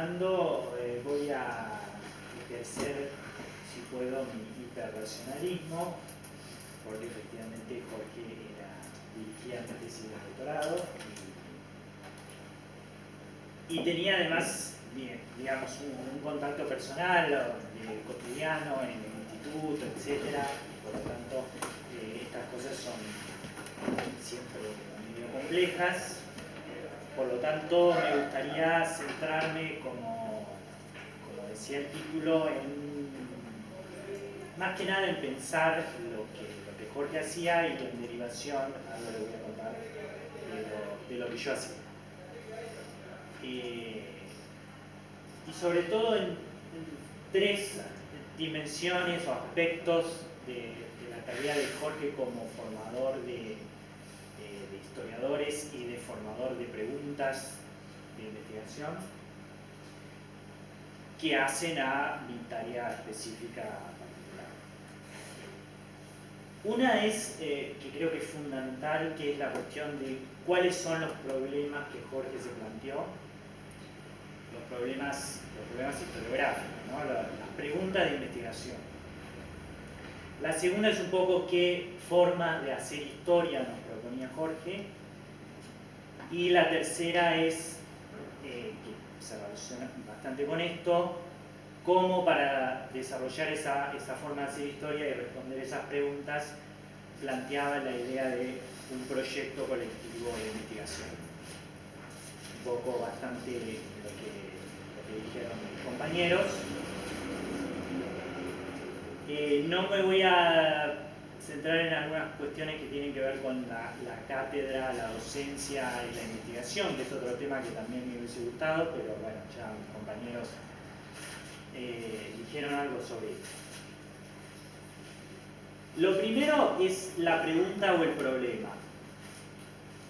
reflexionando, voy a ejercer, si puedo, mi hiperracionalismo, porque efectivamente Jorge dirigía mi tesis de doctorado y tenía además, digamos, un contacto personal, cotidiano en el instituto, etc. Por lo tanto, estas cosas son siempre medio complejas. Por lo tanto, me gustaría centrarme, como decía el título, más que nada en pensar lo que Jorge hacía y en derivación, algo le voy a contar de lo que yo hacía. Y sobre todo en tres dimensiones o aspectos de la tarea de Jorge como formador de historiadores y de formador de preguntas de investigación que hacen a mi tarea específica particular. Una es, que creo que es fundamental, que es la cuestión de cuáles son los problemas que Jorge se planteó, los problemas historiográficos, ¿no? Las preguntas de investigación. La segunda es un poco qué forma de hacer historia nos proponía Jorge. Y la tercera es, que se relaciona bastante con esto, cómo para desarrollar esa forma de hacer historia y responder esas preguntas planteaba la idea de un proyecto colectivo de investigación. Un poco bastante lo que dijeron mis compañeros. No me voy a centrar en algunas cuestiones que tienen que ver con la cátedra, la docencia y la investigación, que es otro tema que también me hubiese gustado, pero bueno, ya mis compañeros dijeron algo sobre eso. Lo primero es la pregunta o el problema.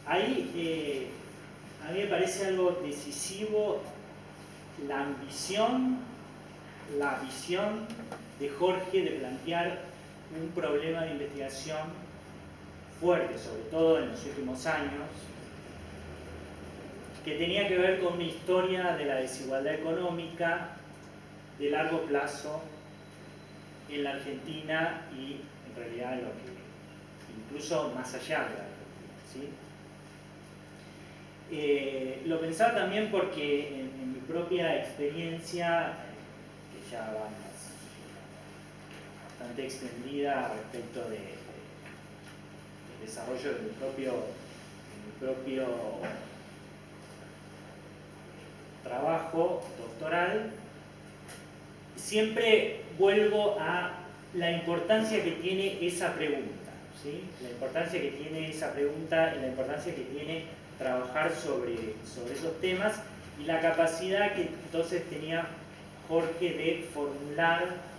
Ahí a mí me parece algo decisivo la ambición, la visión de Jorge de plantear un problema de investigación fuerte, sobre todo en los últimos años, que tenía que ver con una historia de la desigualdad económica de largo plazo en la Argentina y en realidad incluso más allá de la Argentina, ¿sí? Lo pensaba también porque en mi propia experiencia, que ya va bastante extendida respecto del desarrollo de mi propio trabajo doctoral, siempre vuelvo a la importancia que tiene esa pregunta, ¿sí? La importancia que tiene esa pregunta y la importancia que tiene trabajar sobre esos temas y la capacidad que entonces tenía Jorge de formular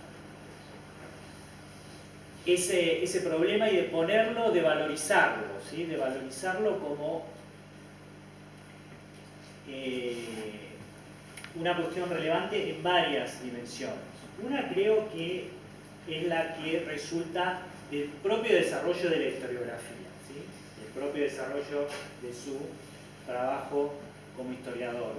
ese problema y de ponerlo, de valorizarlo, ¿sí? De valorizarlo como una cuestión relevante en varias dimensiones. Una creo que es la que resulta del propio desarrollo de la historiografía, ¿sí? Del propio desarrollo de su trabajo como historiador.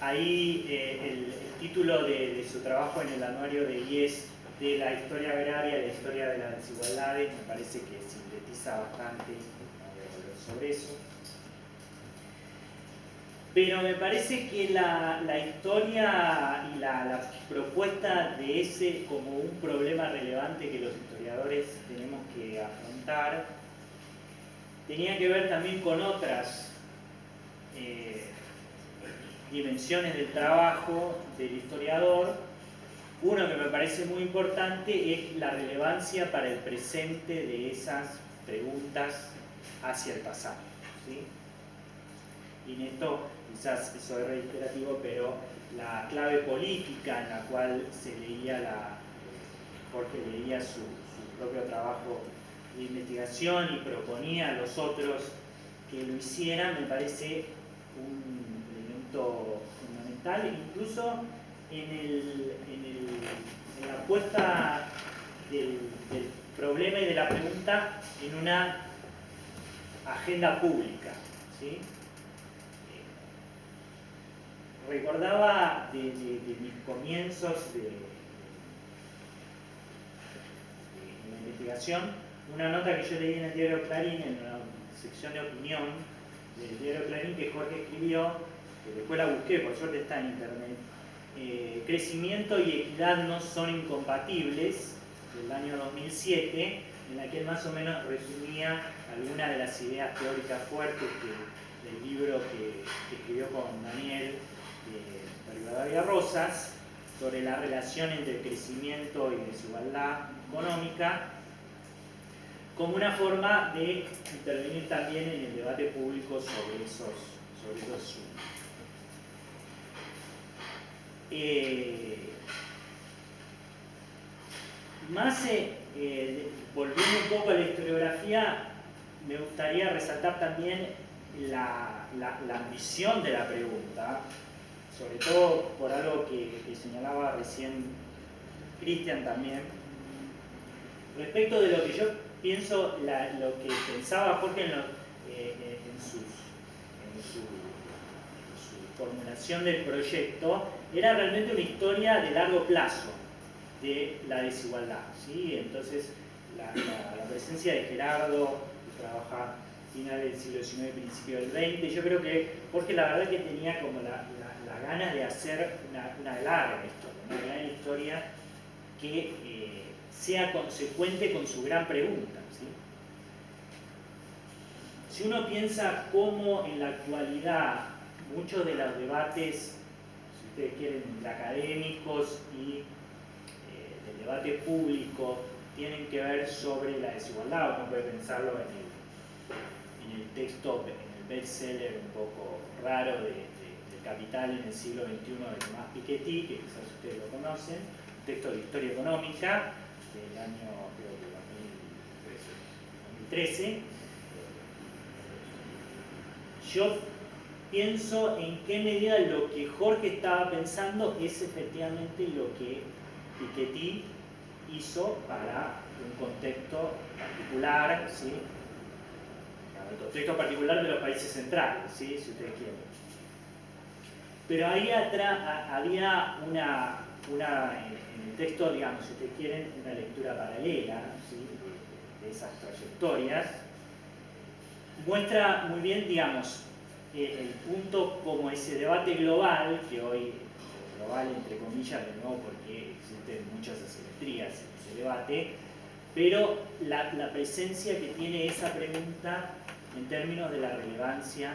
Ahí el título de su trabajo en el anuario de IES de la historia agraria y la historia de las desigualdades me parece que sintetiza bastante sobre eso. Pero me parece que la historia y la propuesta de ese como un problema relevante que los historiadores tenemos que afrontar tenía que ver también con otras dimensiones del trabajo del historiador. Uno que me parece muy importante es la relevancia para el presente de esas preguntas hacia el pasado, ¿sí? Y en esto quizás eso es reiterativo, pero la clave política en la cual Jorge leía su propio trabajo de investigación y proponía a los otros que lo hicieran, me parece un elemento fundamental, incluso en la puesta del problema y de la pregunta en una agenda pública, ¿sí? recordaba de mis comienzos de la investigación, una nota que yo leí en el diario Clarín, en la sección de opinión del diario Clarín, que Jorge escribió, que después la busqué, por suerte está en internet. Crecimiento y equidad no son incompatibles, del año 2007, en la que él más o menos resumía algunas de las ideas teóricas fuertes del libro que escribió con Daniel Rivadavia Rosas, sobre la relación entre crecimiento y desigualdad económica, como una forma de intervenir también en el debate público sobre esos asuntos. Volviendo un poco a la historiografía, me gustaría resaltar también la ambición de la pregunta, sobre todo por algo que señalaba recién Cristian también, respecto de lo que yo pienso, lo que pensaba Jorge en su formulación del proyecto, era realmente una historia de largo plazo de la desigualdad, ¿sí? Entonces, la presencia de Gerardo, que trabaja finales del siglo XIX, principio del XX, yo creo que Jorge la verdad que tenía como las ganas de hacer una larga historia, una gran historia que sea consecuente con su gran pregunta, ¿sí? Si uno piensa cómo en la actualidad muchos de los debates, si ustedes quieren, académicos y del debate público tienen que ver sobre la desigualdad, uno puede pensarlo en el texto, en el bestseller un poco raro de Capital en el siglo XXI de Tomás Piketty, que quizás ustedes lo conocen, un texto de historia económica del año, creo que 2013. Yo pienso en qué medida lo que Jorge estaba pensando es efectivamente lo que Piketty hizo para un contexto particular, ¿sí? El contexto particular de los países centrales, ¿sí? Si ustedes quieren. Pero ahí atrás había en el texto, digamos, si ustedes quieren, una lectura paralela, ¿sí? de esas trayectorias. Muestra muy bien, digamos, el punto como ese debate global, que hoy, global entre comillas, de nuevo porque existen muchas asimetrías en ese debate, pero la presencia que tiene esa pregunta en términos de la relevancia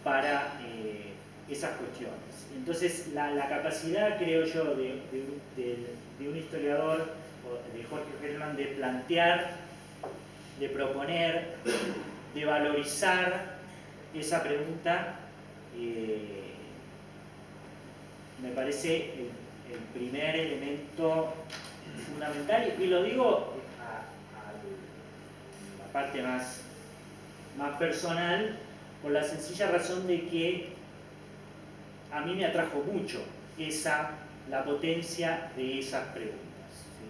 para esas cuestiones. Entonces, la capacidad, creo yo, de un historiador, de Jorge Hellman, de plantear, de proponer, de valorizar esa pregunta, me parece el primer elemento fundamental, y lo digo a la parte más personal, por la sencilla razón de que a mí me atrajo mucho la potencia de esas preguntas, ¿sí?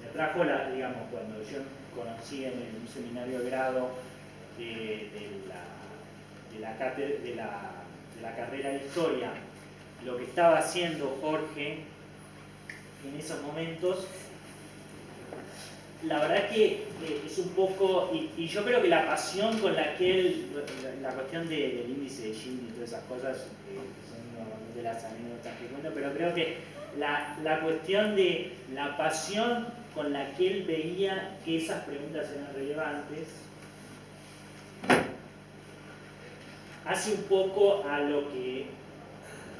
Me atrajo, digamos, cuando yo conocí en un seminario de grado de la carrera de Historia, lo que estaba haciendo Jorge en esos momentos, la verdad que es un poco, y yo creo que la pasión con la que él, la cuestión del índice de Gini y todas esas cosas, que son normalmente de las anécdotas que cuento, pero creo que la cuestión de la pasión con la que él veía que esas preguntas eran relevantes, hace un poco a lo que,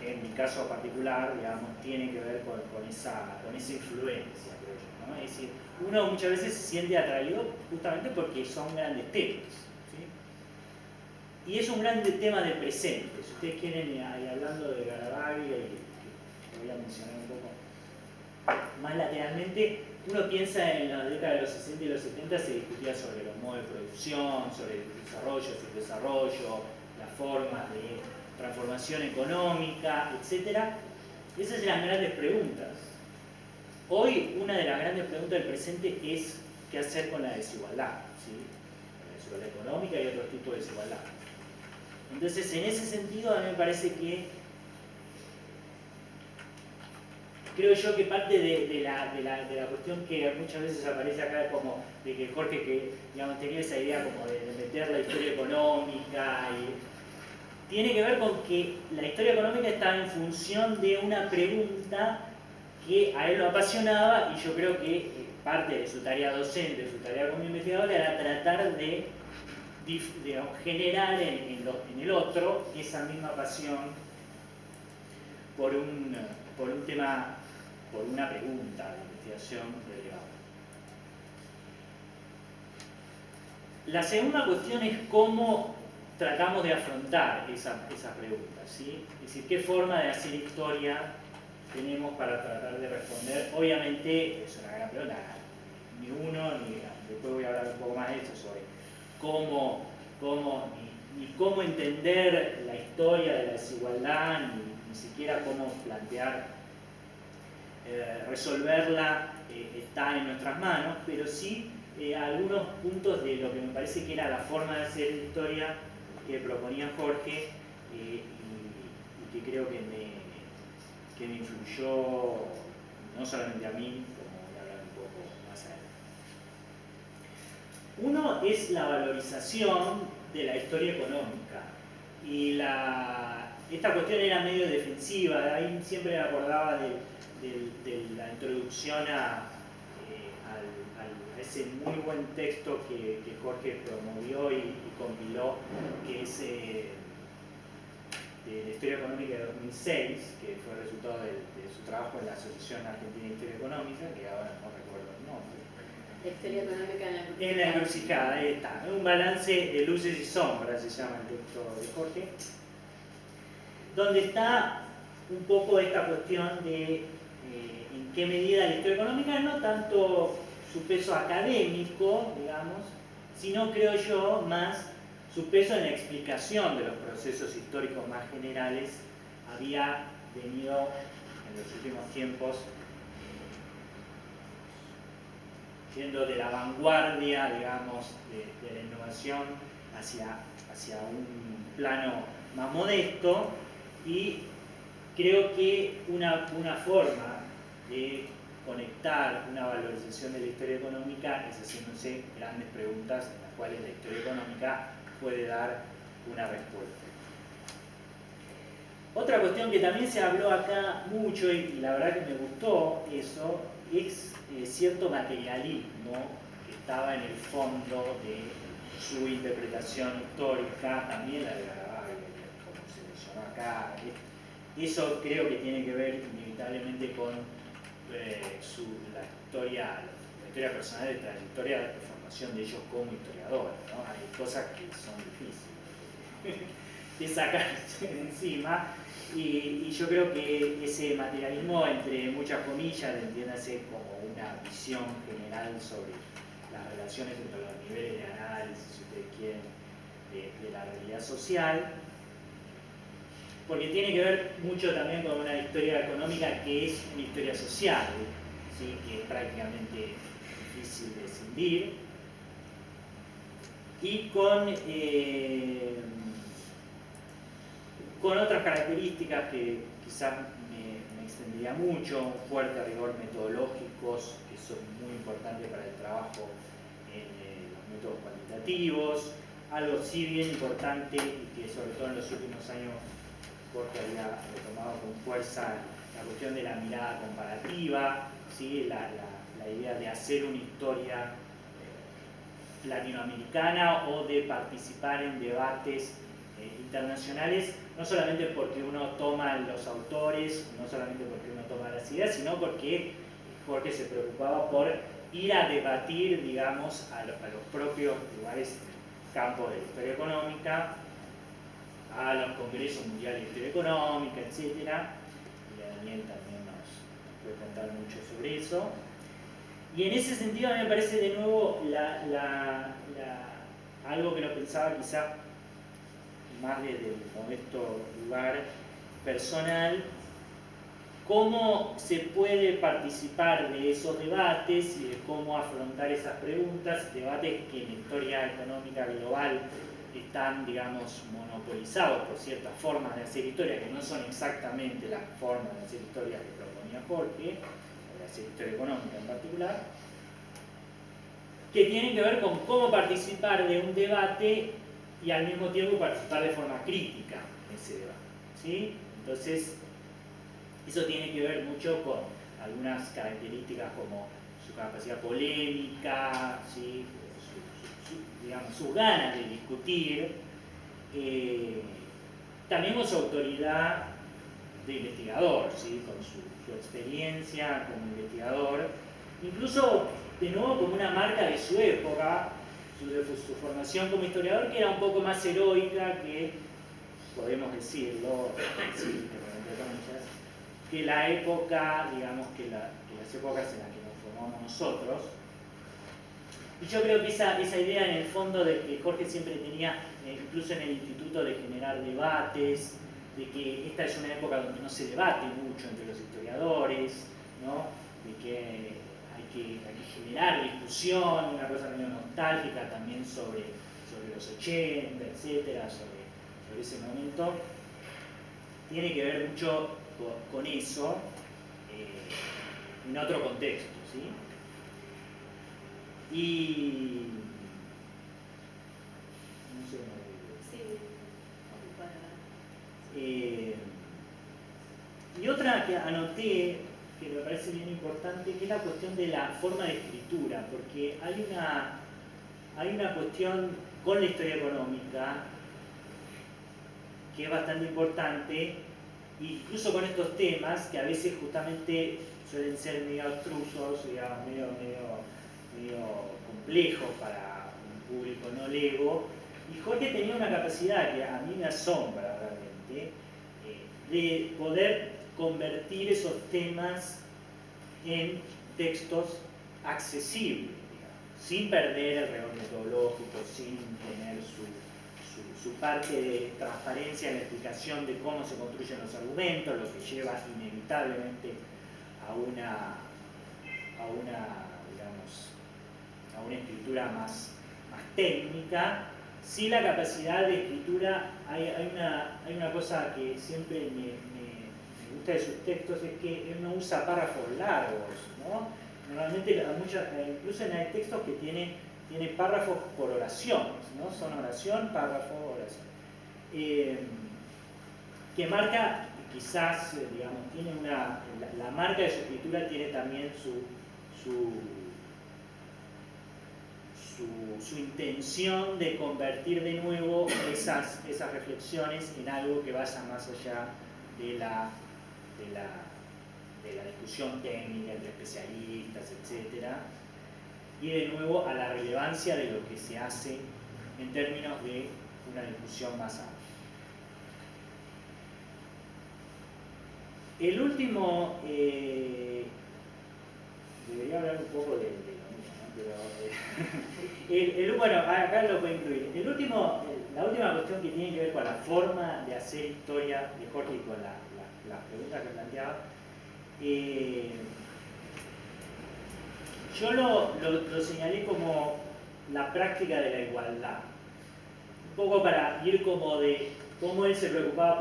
en mi caso particular, digamos, tiene que ver con esa influencia, creo yo, ¿no? Es decir, uno muchas veces se siente atraído justamente porque son grandes temas, ¿sí? Y es un gran tema del presente. Si ustedes quieren, ahí hablando de Garavaglia, que voy a mencionar un poco más lateralmente, uno piensa en la década de los 60 y los 70 se discutía sobre los modos de producción, sobre el desarrollo, las formas de transformación económica, etc. Esas eran grandes preguntas. Hoy una de las grandes preguntas del presente es qué hacer con la desigualdad, ¿sí? La desigualdad económica y otros tipos de desigualdad. Entonces, en ese sentido, a mí me parece que, creo yo que parte de la cuestión que muchas veces aparece acá, como de que Jorge, que digamos, tenía esa idea como de meter la historia económica, tiene que ver con que la historia económica está en función de una pregunta que a él lo apasionaba, y yo creo que parte de su tarea docente, de su tarea como investigador, era tratar de generar en el otro esa misma pasión por un tema, por una pregunta de investigación relevante. La segunda cuestión es cómo tratamos de afrontar esas preguntas, ¿sí? Es decir, qué forma de hacer historia tenemos para tratar de responder. Obviamente es una gran pregunta, ni uno, ni después voy a hablar un poco más de esto sobre cómo entender la historia de la desigualdad, ni siquiera cómo plantear, resolverla, está en nuestras manos, pero sí algunos puntos de lo que me parece que era la forma de hacer historia que proponía Jorge, y que creo que me influyó no solamente a mí, como voy a hablar un poco más adelante. Uno es la valorización de la historia económica, y esta cuestión era medio defensiva, ahí siempre me acordaba de la introducción a ese muy buen texto que Jorge promovió y compiló, que es de la Historia Económica de 2006, que fue resultado de su trabajo en la Asociación Argentina de Historia Económica, que ahora no recuerdo el nombre. Historia Económica en la Encrucijada. Ahí está, un balance de luces y sombras, se llama el texto de Jorge, donde está un poco esta cuestión de en qué medida la historia económica, no tanto su peso académico, digamos, sino, creo yo, más su peso en la explicación de los procesos históricos más generales, había venido en los últimos tiempos yendo de la vanguardia, digamos, de la innovación hacia un plano más modesto, y creo que una forma de conectar una valorización de la historia económica es haciéndose grandes preguntas en las cuales la historia económica puede dar una respuesta. Otra cuestión que también se habló acá mucho, y la verdad que me gustó eso, es cierto materialismo que estaba en el fondo de su interpretación histórica, también la de Garabay, como se mencionó acá. Eso creo que tiene que ver inevitablemente con la historia personal, de trayectoria de formación de ellos como historiadores, ¿no? Hay cosas que son difíciles de sacarse de encima, y yo creo que ese materialismo, entre muchas comillas, entiéndase como una visión general sobre las relaciones entre los niveles de análisis, si ustedes quieren, de la realidad social, porque tiene que ver mucho también con una historia económica que es una historia social, ¿sí? Que es prácticamente difícil de escindir, y con otras características que quizás me extendería mucho: un fuerte rigor metodológicos, que son muy importantes para el trabajo en los métodos cuantitativos, algo sí bien importante, y que sobre todo en los últimos años Jorge había retomado con fuerza, la cuestión de la mirada comparativa, ¿sí? La idea de hacer una historia latinoamericana, o de participar en debates internacionales, no solamente porque uno toma los autores, no solamente porque uno toma las ideas, sino porque Jorge se preocupaba por ir a debatir, digamos, a los propios lugares, campos de la historia económica, a los congresos mundiales de historia económica, etc. Y Daniel también nos puede contar mucho sobre eso. Y en ese sentido, a mí me parece de nuevo algo que lo pensaba quizá más desde el modesto lugar personal, cómo se puede participar de esos debates y de cómo afrontar esas preguntas, debates que en la historia económica global están, digamos, monopolizados por ciertas formas de hacer historia que no son exactamente las formas de hacer historia que proponía Jorge, o de hacer historia económica en particular, que tienen que ver con cómo participar de un debate y al mismo tiempo participar de forma crítica en ese debate, ¿sí? Entonces, eso tiene que ver mucho con algunas características como su capacidad polémica, ¿sí? Digamos, sus ganas de discutir, también con su autoridad de investigador, ¿sí? Con su experiencia como investigador, incluso de nuevo como una marca de su época, su formación como historiador, que era un poco más heroica que, podemos decirlo, sí, que la época, digamos, que las épocas en las que nos formamos nosotros. Y yo creo que esa idea en el fondo de que Jorge siempre tenía, incluso en el instituto, de generar debates, de que esta es una época donde no se debate mucho entre los historiadores, ¿no? De que hay que generar discusión, una cosa medio nostálgica también sobre los 80, etcétera, sobre ese momento. Tiene que ver mucho con eso, en otro contexto, ¿sí? Y no sé, y otra que anoté, que me parece bien importante, que es la cuestión de la forma de escritura, porque hay una cuestión con la historia económica que es bastante importante, incluso con estos temas que a veces justamente suelen ser medio abstrusos, digamos, medio complejos para un público no lego. Y Jorge tenía una capacidad que a mí me asombra realmente, de poder convertir esos temas en textos accesibles, digamos, sin perder el rigor metodológico, sin tener su parte de transparencia en la explicación de cómo se construyen los argumentos, lo que lleva inevitablemente a una escritura más técnica. Sí, la capacidad de escritura, hay una cosa que siempre me gusta de sus textos, es que él no usa párrafos largos, ¿no? Normalmente, incluso hay textos que tiene párrafos por oraciones, ¿no? Son oración, párrafo, oración. Que marca, quizás, digamos, tiene la marca de su escritura tiene también su intención de convertir de nuevo esas reflexiones en algo que vaya más allá de la discusión técnica entre especialistas, etc. Y de nuevo a la relevancia de lo que se hace en términos de una discusión más amplia. El último, debería hablar un poco de pero, bueno, acá lo puedo incluir. La última cuestión que tiene que ver con la forma de hacer historia de Jorge y con las preguntas que planteaba, yo lo señalé como la práctica de la igualdad. Un poco para ir como de cómo él se preocupaba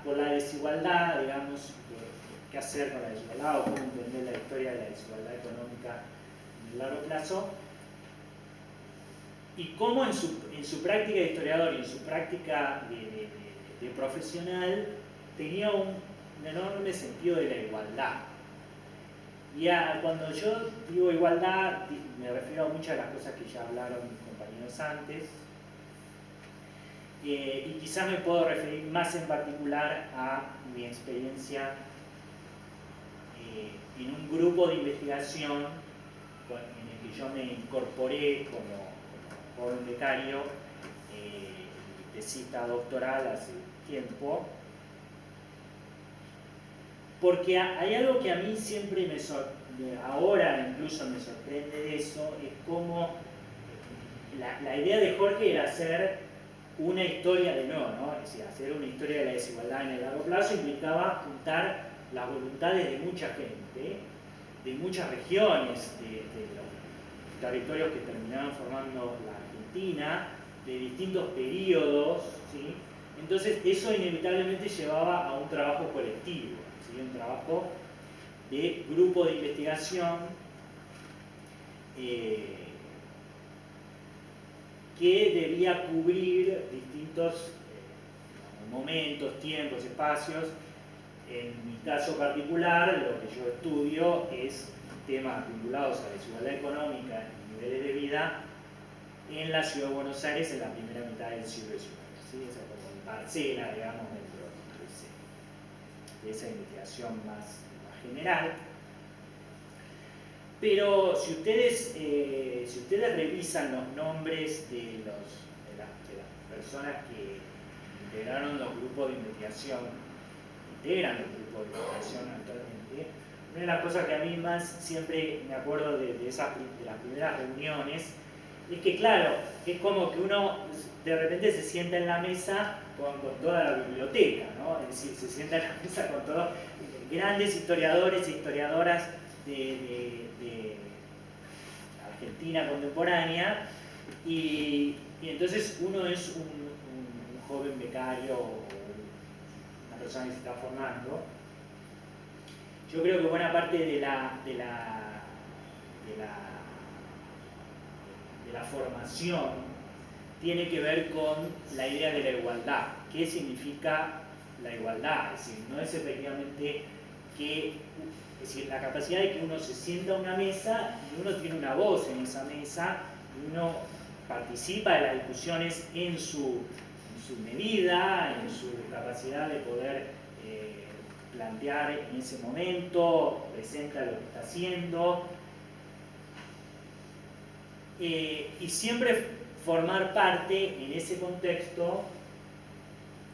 por la desigualdad, digamos, qué hacer con la desigualdad o cómo entender la historia de la desigualdad económica en el largo plazo, y cómo en su práctica de historiador y en su práctica de profesional tenía un enorme sentido de la igualdad. Y cuando yo digo igualdad, me refiero a muchas de las cosas que ya hablaron mis compañeros antes, y quizás me puedo referir más en particular a mi experiencia en un grupo de investigación en el que yo me incorporé como joven becario, tesista doctoral hace tiempo, porque hay algo que a mí siempre ahora incluso me sorprende de eso, es cómo la idea de Jorge era hacer una historia de nuevo, ¿no? Es decir, hacer una historia de la desigualdad en el largo plazo implicaba juntar las voluntades de mucha gente, de muchas regiones, de los territorios que terminaron formando la Argentina, de distintos periodos, ¿sí? Entonces eso inevitablemente llevaba a un trabajo colectivo, ¿sí? Un trabajo de grupo de investigación que debía cubrir distintos momentos, tiempos, espacios. En mi caso particular, lo que yo estudio es temas vinculados a la desigualdad económica y niveles de vida en la ciudad de Buenos Aires en la primera mitad del siglo XIX. ¿Sí? Esa como parcela, digamos, dentro de esa investigación más general. Pero si ustedes revisan los nombres de las personas que integraron los grupos de investigación, integran los grupos de investigación actualmente, una de las cosas que a mí más siempre me acuerdo de las primeras reuniones es que, claro, es como que uno de repente se sienta en la mesa con toda la biblioteca, ¿no? Es decir, se sienta en la mesa con todos grandes historiadores e historiadoras de Argentina contemporánea, y entonces uno es un joven becario o una persona que se está formando. Yo creo que buena parte de la formación tiene que ver con la idea de la igualdad. ¿Qué significa la igualdad? Es decir, no es efectivamente la capacidad de que uno se sienta a una mesa y uno tiene una voz en esa mesa, y uno participa de las discusiones en su medida, en su capacidad de poder plantear en ese momento, presenta lo que está haciendo, y siempre formar parte en ese contexto,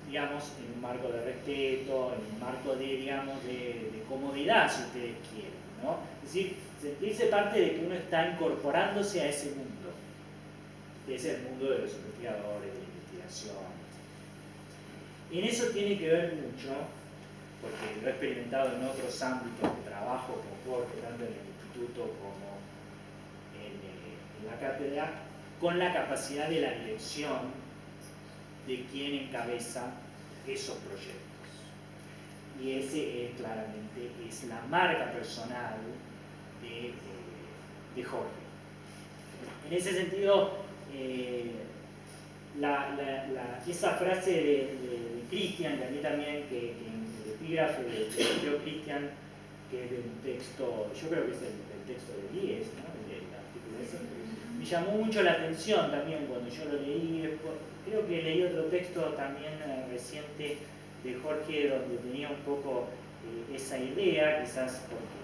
digamos, en un marco de respeto, en un marco de comodidad, si ustedes quieren, ¿no? Es decir, sentirse parte de que uno está incorporándose a ese mundo, que es el mundo de los investigadores, de la investigación. En eso tiene que ver mucho, porque lo he experimentado en otros ámbitos de trabajo, tanto en el instituto como en la cátedra, con la capacidad de la dirección de quien encabeza esos proyectos. Y ese claramente es la marca personal de Jorge. En ese sentido, esa frase de Cristian, que a mí también, que en el epígrafe de Cristian, que es de un texto, yo creo que es el texto de Diez, ¿no? El artículo ese, me llamó mucho la atención también cuando yo lo leí. Creo que leí otro texto también reciente de Jorge, donde tenía un poco esa idea, quizás porque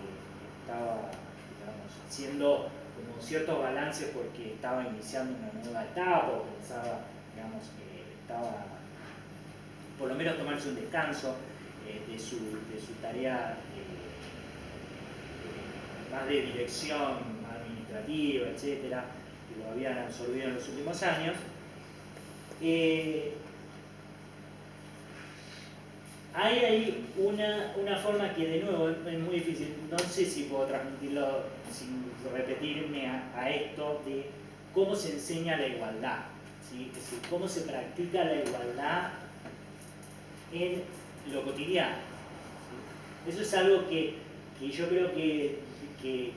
estaba, digamos, haciendo como ciertos balances porque estaba iniciando una nueva etapa, o pensaba, digamos, que estaba, por lo menos tomarse un descanso de su tarea más de dirección administrativa, etcétera, que lo habían absorbido en los últimos años. Hay ahí una forma que, de nuevo, es muy difícil, no sé si puedo transmitirlo sin repetirme a esto de cómo se enseña la igualdad, ¿sí? Es decir, cómo se practica la igualdad en lo cotidiano, ¿sí? Eso es algo que yo creo que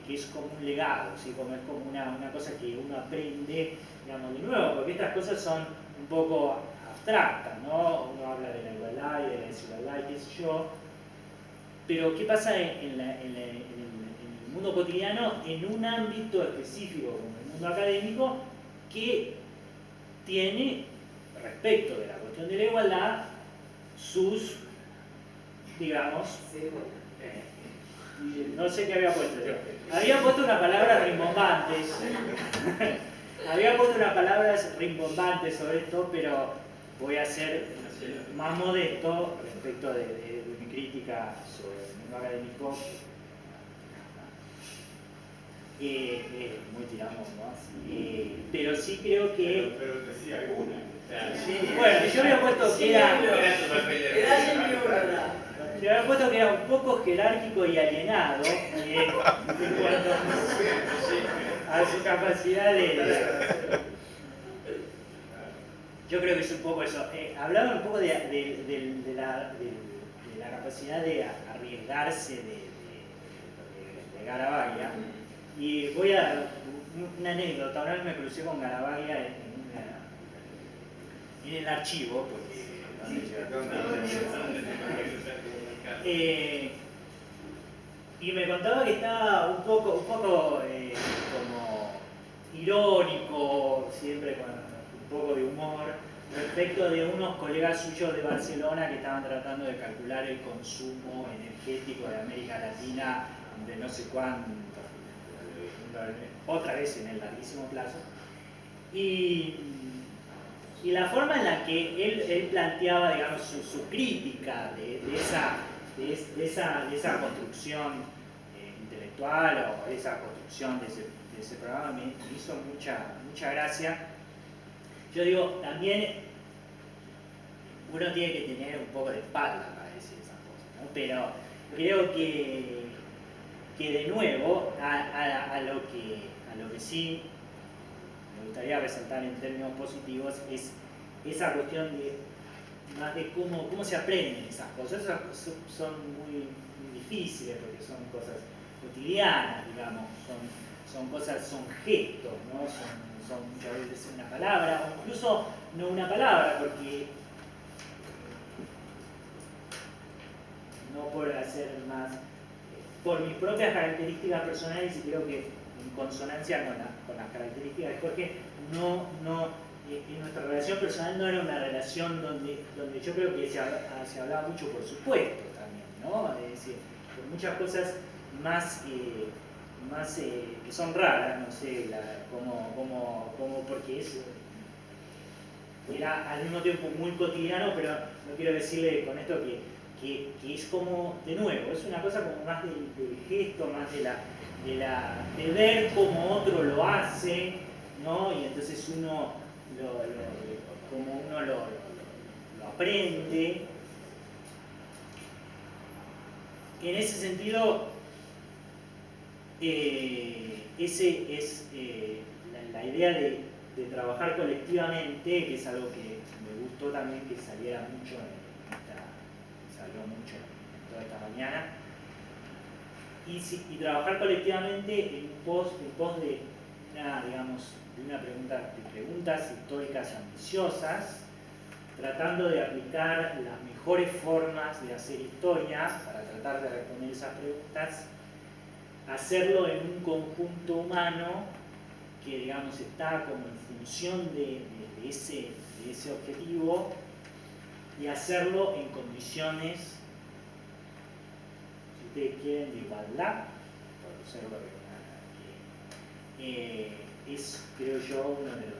es como un legado, ¿sí? Como es como una cosa que uno aprende, digamos, de nuevo, porque estas cosas son un poco abstractas, ¿no? Uno habla de la igualdad y de la desigualdad y qué sé yo, pero ¿qué pasa en el mundo cotidiano, en un ámbito específico como el mundo académico, que tiene, respecto de la cuestión de la igualdad, sus, digamos, no sé qué había puesto yo. Había puesto una palabra rimbombantes. Había puesto unas palabras rimbombantes sobre esto, pero voy a ser más modesto respecto de mi crítica sobre el mundo académico. Muy tiramos, ¿no? Pero sí creo que... Pero decía alguna. Bueno, yo había puesto que era... Yo había puesto que era un poco jerárquico y alienado en cuanto a su capacidad de... yo creo que es un poco eso. Hablaba un poco de la capacidad de arriesgarse de Garavaglia. Y voy a una anécdota. Ahora me crucé con Garavaglia en el archivo, porque y me contaba que estaba un poco como irónico, siempre con un poco de humor, respecto de unos colegas suyos de Barcelona que estaban tratando de calcular el consumo energético de América Latina de no sé cuánto, otra vez en el larguísimo plazo. Y la forma en la que él planteaba, digamos, su crítica de esa construcción intelectual o esa construcción de ese programa me hizo mucha gracia. Yo digo, también uno tiene que tener un poco de espalda para decir esas cosas, ¿no? Pero creo que de nuevo, a lo que sí me gustaría resaltar en términos positivos es esa cuestión más de cómo se aprenden esas cosas. Esas son muy difíciles porque son cosas cotidianas, digamos, son gestos, ¿no? Son muchas veces una palabra, o incluso no una palabra, porque no por hacer más, por mis propias características personales, y creo que en consonancia con las características de Jorge, en nuestra relación personal no era una relación donde yo creo que se hablaba mucho por supuesto también, ¿no? Es decir, por muchas cosas más que son raras, no sé, como porque era al mismo tiempo muy cotidiano, pero no quiero decirle con esto que es como, de nuevo, es una cosa como más del gesto, más de ver cómo otro lo hace, ¿no? Y entonces uno lo aprende. En ese sentido, ese es la idea de trabajar colectivamente, que es algo que me gustó también que saliera mucho salió mucho en toda esta mañana. Y trabajar colectivamente en pos de preguntas históricas ambiciosas, tratando de aplicar las mejores formas de hacer historia para tratar de responder esas preguntas, hacerlo en un conjunto humano que, digamos, está como en función de ese objetivo, y hacerlo en condiciones, si ustedes quieren, de igualdad, por observo que es, creo yo, uno de los, no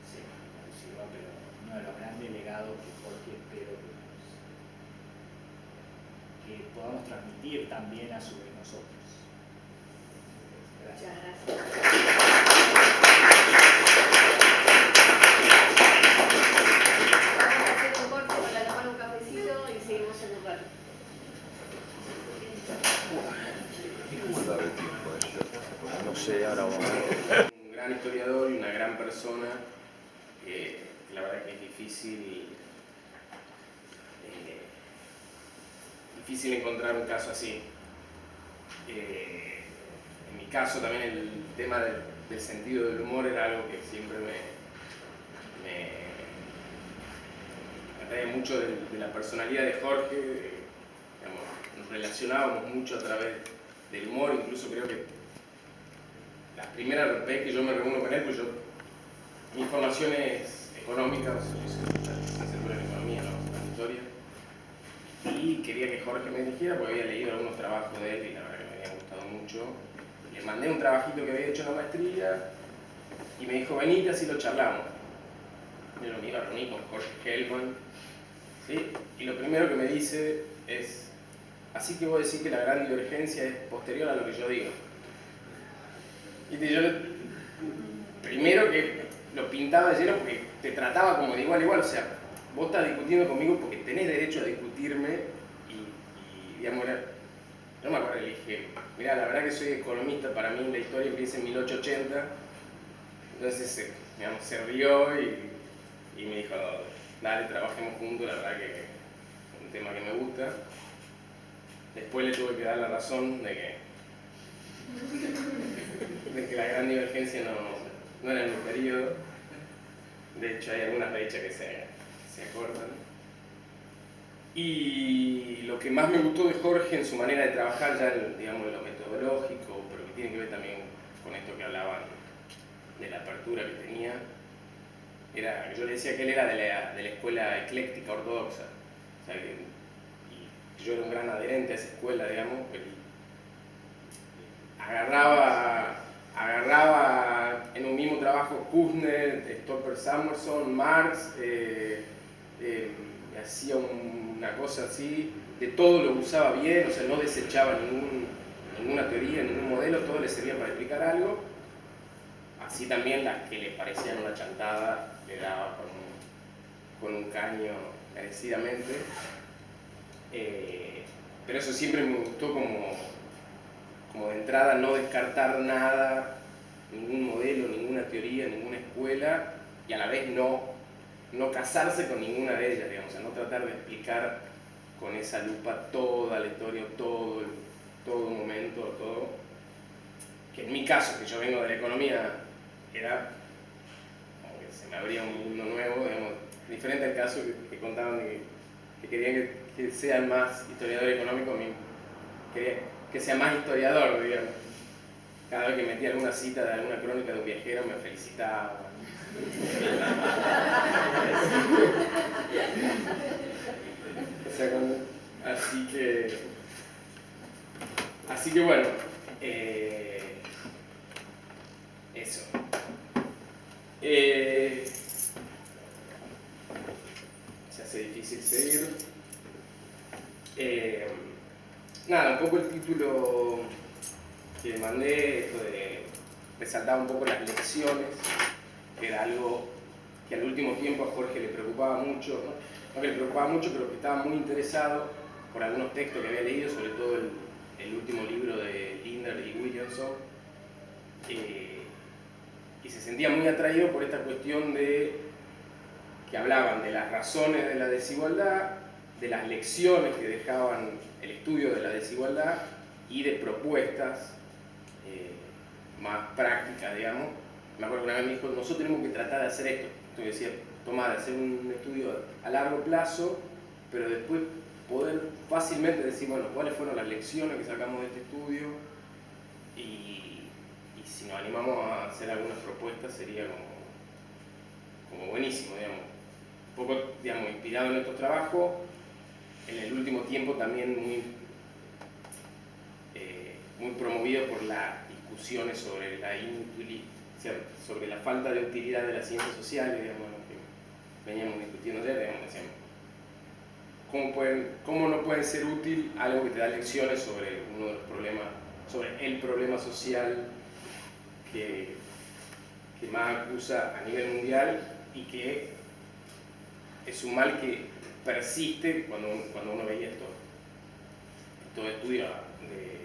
sé cómo decirlo, pero uno de los grandes legados que Jorge espero que podamos transmitir también a su vez nosotros. Gracias. Muchas gracias. Un gran historiador y una gran persona, que la verdad que es difícil encontrar un caso así. En mi caso también el tema del sentido del humor era algo que siempre me atrae mucho de la personalidad de Jorge. Digamos, nos relacionábamos mucho a través del humor, incluso creo que la primera vez que yo me reúno con él, pues mi formación es económica, o sea, yo soy licenciatura en economía, no en historia, y quería que Jorge me dijera, porque había leído algunos trabajos de él y la verdad que me habían gustado mucho. Le mandé un trabajito que había hecho en la maestría y me dijo, venite, así lo charlamos. Yo me iba a reunir con Jorge Hellman, ¿sí? Y lo primero que me dice es, así que vos decís que la gran divergencia es posterior a lo que yo digo. Y yo primero que lo pintaba de lleno porque te trataba como de igual a igual, o sea, vos estás discutiendo conmigo porque tenés derecho a discutirme y digamos, yo me acuerdo, le dije, mirá, la verdad que soy economista, para mí la historia empieza en 1880, entonces digamos, se rió y me dijo, dale, trabajemos juntos, la verdad que es un tema que me gusta. Después le tuve que dar la razón de que la gran divergencia no era en mi periodo. De hecho, hay algunas fechas que se acortan. Y lo que más me gustó de Jorge en su manera de trabajar, ya digamos, en lo metodológico, pero que tiene que ver también con esto que hablaban de la apertura que tenía, era, yo le decía que él era de la escuela ecléctica ortodoxa. O sea, y yo era un gran adherente a esa escuela, digamos, pero agarraba en un mismo trabajo Kushner, Stopper Samuelson, Marx, hacía una cosa así, de todo lo usaba bien, o sea, no desechaba ninguna teoría, ningún modelo, todo le servía para explicar algo. Así también las que le parecían una chantada, le daba con un caño merecidamente. Pero eso siempre me gustó como de entrada, no descartar nada, ningún modelo, ninguna teoría, ninguna escuela, y a la vez no casarse con ninguna de ellas, digamos, o sea, no tratar de explicar con esa lupa toda la historia, todo momento, todo. Que en mi caso, que yo vengo de la economía, era como que se me abría un mundo nuevo, digamos, diferente al caso que contaban de que querían que sea más historiador económico, a mí quería que sea más historiador, digamos. Cada vez que metía alguna cita de alguna crónica de un viajero me felicitaba. O sea, así que bueno, eso. Se hace difícil seguir. Nada, un poco el título que le mandé, esto de resaltar un poco las lecciones, que era algo que al último tiempo a Jorge le preocupaba mucho, no que le preocupaba mucho, pero que estaba muy interesado por algunos textos que había leído, sobre todo el último libro de Linder y Williamson, y se sentía muy atraído por esta cuestión de que hablaban de las razones de la desigualdad, de las lecciones que dejaban el estudio de la desigualdad y de propuestas más prácticas, digamos. Me acuerdo que una vez me dijo, nosotros tenemos que tratar de hacer esto. Entonces decía, tomar, hacer un estudio a largo plazo, pero después poder fácilmente decir, bueno, cuáles fueron las lecciones que sacamos de este estudio y si nos animamos a hacer algunas propuestas sería como buenísimo, digamos. Un poco, digamos, inspirado en estos trabajos, en el último tiempo también muy promovido por las discusiones sobre sobre la falta de utilidad de las ciencias sociales, digamos, lo que veníamos discutiendo ayer, digamos, decíamos, ¿cómo no puede ser útil algo que te da lecciones sobre uno de los problemas, sobre el problema social que más acusa a nivel mundial y que es un mal que persiste cuando uno veía estos estudios de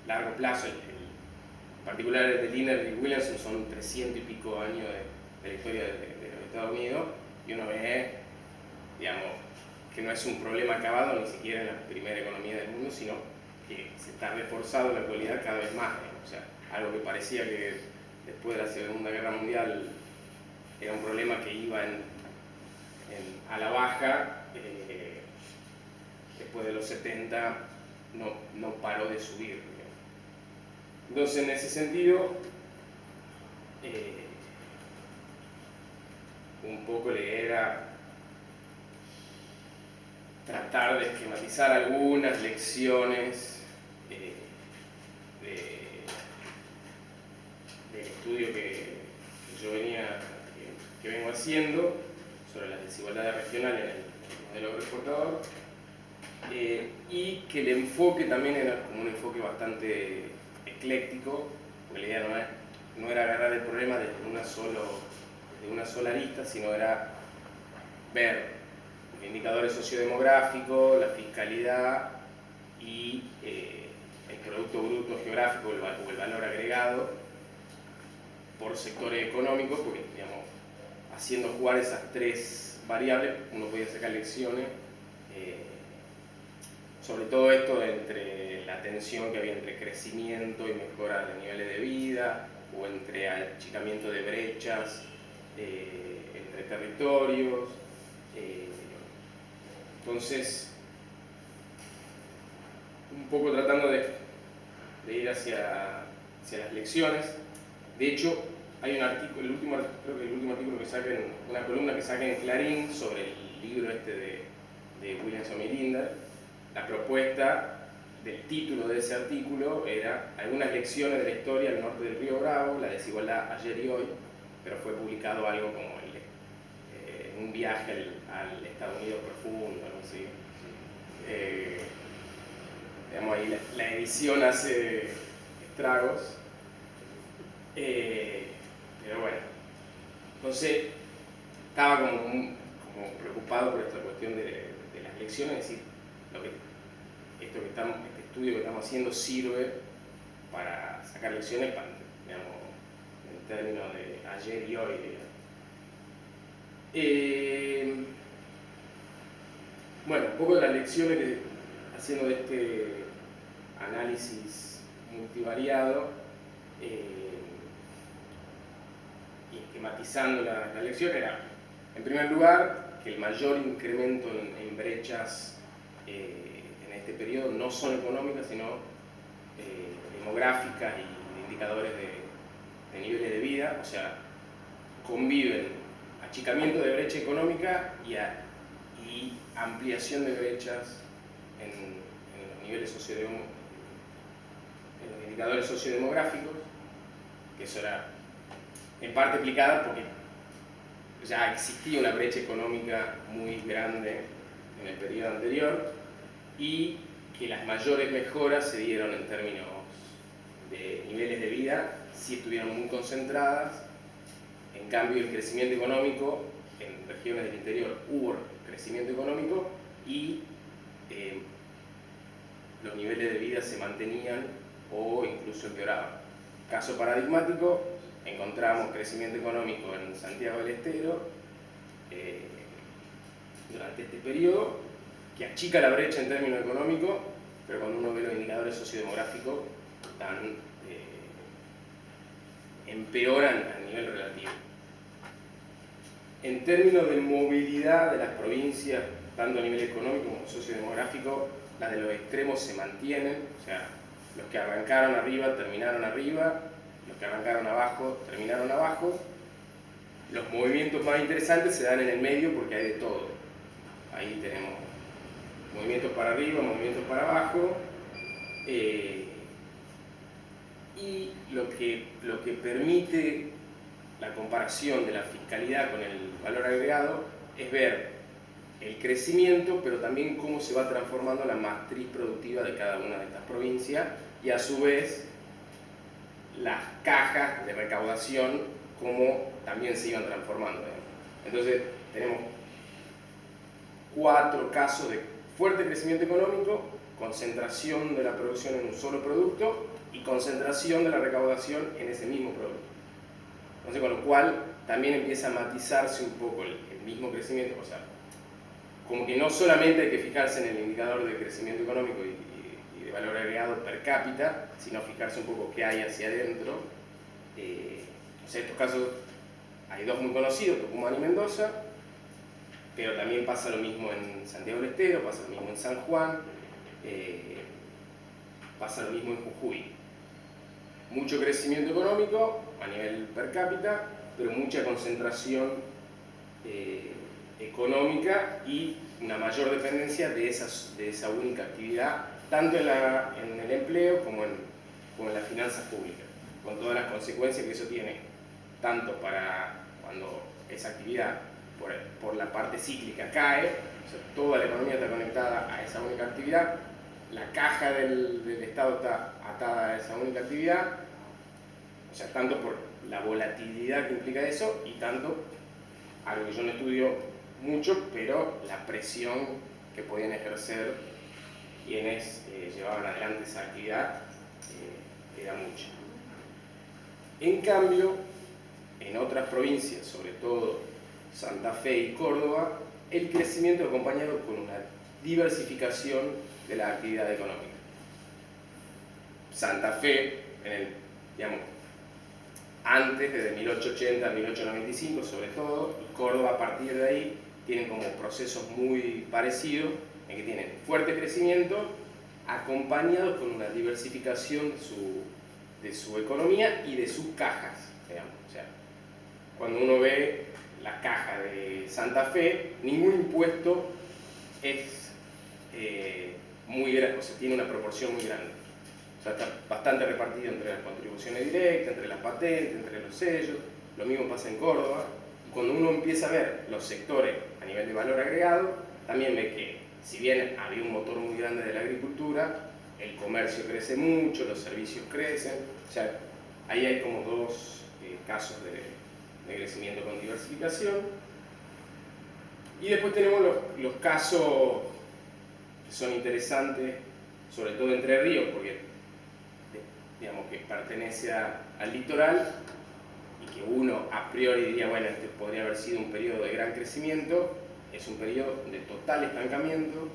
largo plazo, en particular el de Linder y Williamson, son 300 y pico años de la historia de los Estados Unidos, y uno ve, digamos, que no es un problema acabado ni siquiera en la primera economía del mundo, sino que se está reforzado en la actualidad cada vez más, digamos. O sea, algo que parecía que después de la Segunda Guerra Mundial era un problema que iba a la baja, después de los 70 no paró de subir, digamos. Entonces, en ese sentido, un poco la idea era tratar de esquematizar algunas lecciones del estudio que yo que vengo haciendo sobre las desigualdades regionales en el modelo agroexportador, y que el enfoque también era como un enfoque bastante ecléctico, porque la idea no era agarrar el problema de una sola lista, sino era ver los indicadores sociodemográficos, la fiscalidad y el Producto Bruto Geográfico o el valor agregado por sectores económicos, porque digamos, haciendo jugar esas tres variables, uno podía sacar lecciones sobre todo esto entre la tensión que había entre crecimiento y mejora de niveles de vida, o entre achicamiento de brechas entre territorios. Entonces, un poco tratando de ir hacia las lecciones. De hecho, hay un artículo, creo que el último artículo que saquen, una columna que saquen en Clarín sobre el libro este de Williamson y Linder. La propuesta del título de ese artículo era algunas lecciones de la historia al norte del río Bravo, la desigualdad ayer y hoy, pero fue publicado algo como un viaje al Estados Unidos profundo, algo así. Digamos, ahí la edición hace estragos, pero bueno. Entonces, estaba como preocupado por esta cuestión de las lecciones, es decir, este estudio que estamos haciendo sirve para sacar lecciones, digamos, en términos de ayer y hoy. Bueno, un poco de las lecciones que, haciendo este análisis multivariado y esquematizando la lección, era, en primer lugar, que el mayor incremento en brechas en este periodo no son económicas, sino demográficas y de indicadores de niveles de vida, o sea, conviven achicamiento de brecha económica y ampliación de brechas en los niveles en los indicadores sociodemográficos, que eso era en parte explicada porque ya existía una brecha económica muy grande en el periodo anterior, y que las mayores mejoras se dieron en términos de niveles de vida, sí estuvieron muy concentradas. En cambio, el crecimiento económico en regiones del interior hubo crecimiento económico y los niveles de vida se mantenían o incluso empeoraban. Caso paradigmático, encontramos crecimiento económico en Santiago del Estero durante este periodo, que achica la brecha en términos económicos, pero cuando uno ve los indicadores sociodemográficos, empeoran a nivel relativo. En términos de movilidad de las provincias, tanto a nivel económico como sociodemográfico, las de los extremos se mantienen, o sea, los que arrancaron arriba terminaron arriba, los que arrancaron abajo terminaron abajo. Los movimientos más interesantes se dan en el medio porque hay de todo. Ahí tenemos movimientos para arriba, movimientos para abajo, y lo que permite la comparación de la fiscalidad con el valor agregado es ver el crecimiento, pero también cómo se va transformando la matriz productiva de cada una de estas provincias, y a su vez las cajas de recaudación, cómo también se iban transformando. Entonces tenemos 4 casos de fuerte crecimiento económico, concentración de la producción en un solo producto y concentración de la recaudación en ese mismo producto. Entonces, con lo cual también empieza a matizarse un poco el mismo crecimiento, o sea, como que no solamente hay que fijarse en el indicador de crecimiento económico y de valor agregado per cápita, sino fijarse un poco qué hay hacia adentro. O sea, en estos casos hay 2 muy conocidos, Tucumán y Mendoza, pero también pasa lo mismo en Santiago del Estero, pasa lo mismo en San Juan, pasa lo mismo en Jujuy. Mucho crecimiento económico a nivel per cápita, pero mucha concentración económica y una mayor dependencia de esa única actividad, tanto en el empleo como en las finanzas públicas, con todas las consecuencias que eso tiene, tanto para cuando esa actividad por la parte cíclica cae, o sea, toda la economía está conectada a esa única actividad, la caja del Estado está atada a esa única actividad, o sea, tanto por la volatilidad que implica eso y tanto, algo que yo no estudio mucho, pero la presión que podían ejercer quienes llevaban adelante esa actividad era mucha. En cambio, en otras provincias, sobre todo Santa Fe y Córdoba, el crecimiento acompañado con una diversificación de la actividad económica. Santa Fe, digamos, antes, desde 1880 a 1895 sobre todo, y Córdoba a partir de ahí, tienen como procesos muy parecidos, en que tienen fuerte crecimiento, acompañados con una diversificación de su economía y de sus cajas, digamos. O sea, cuando uno ve la caja de Santa Fe, ningún impuesto es muy grande, o sea, tiene una proporción muy grande. O sea, está bastante repartido entre las contribuciones directas, entre las patentes, entre los sellos. Lo mismo pasa en Córdoba. Y cuando uno empieza a ver los sectores a nivel de valor agregado, también ve que, si bien había un motor muy grande de la agricultura, el comercio crece mucho, los servicios crecen. O sea, ahí hay como dos casos de crecimiento con diversificación. Y después tenemos los casos que son interesantes, sobre todo Entre Ríos, porque digamos que pertenece al litoral y que uno a priori diría, bueno, este podría haber sido un periodo de gran crecimiento, es un periodo de total estancamiento.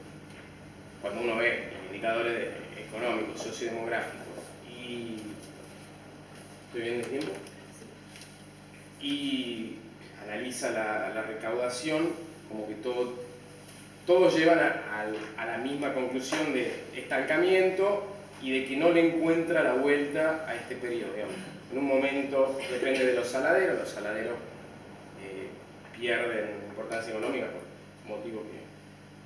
Cuando uno ve los indicadores económicos, sociodemográficos y... ¿Estoy bien de tiempo? Y analiza la recaudación, como que todos llevan a la misma conclusión de estancamiento y de que no le encuentra la vuelta a este periodo, digamos. En un momento depende de los saladeros pierden importancia económica por motivos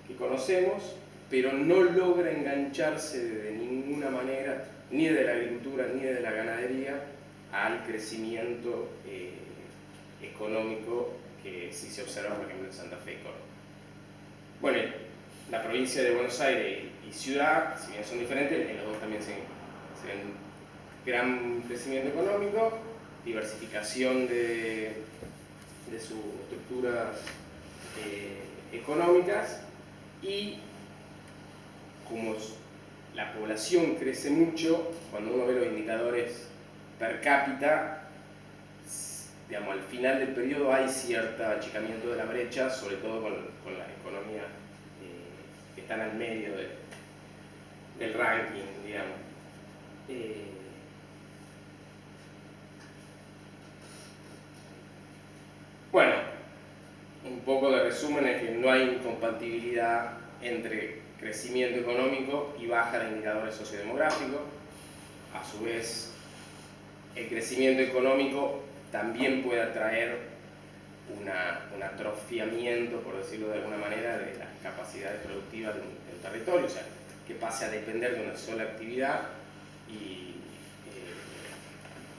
que conocemos, pero no logra engancharse de ninguna manera, ni de la agricultura ni de la ganadería, al crecimiento económico que sí se observa, por ejemplo, en Santa Fe y Córdoba. Bueno, la provincia de Buenos Aires y ciudad, si bien son diferentes, en los dos también se ven gran crecimiento económico, diversificación de sus estructuras económicas, y como la población crece mucho, cuando uno ve los indicadores per cápita, digamos, al final del periodo hay cierto achicamiento de la brecha, sobre todo con las economías que están al medio del ranking, digamos. Bueno, un poco de resumen es que no hay incompatibilidad entre crecimiento económico y baja de indicadores sociodemográficos. A su vez, el crecimiento económico también puede atraer un atrofiamiento, por decirlo de alguna manera, de las capacidades productivas de un territorio, o sea, que pase a depender de una sola actividad y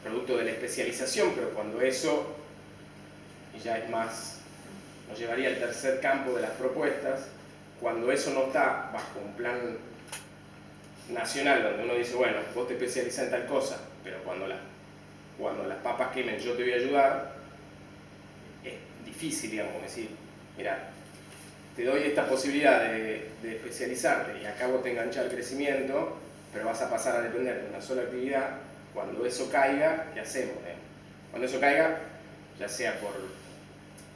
producto de la especialización, pero cuando eso, y ya es más, nos llevaría al tercer campo de las propuestas, cuando eso no está bajo un plan nacional, donde uno dice, bueno, vos te especializás en tal cosa, pero cuando las papas quemen yo te voy a ayudar, es difícil, digamos, decir, mira, te doy esta posibilidad de especializarte y acá vos te enganchás al crecimiento, pero vas a pasar a depender de una sola actividad. Cuando eso caiga, ¿qué hacemos? Cuando eso caiga, ya sea por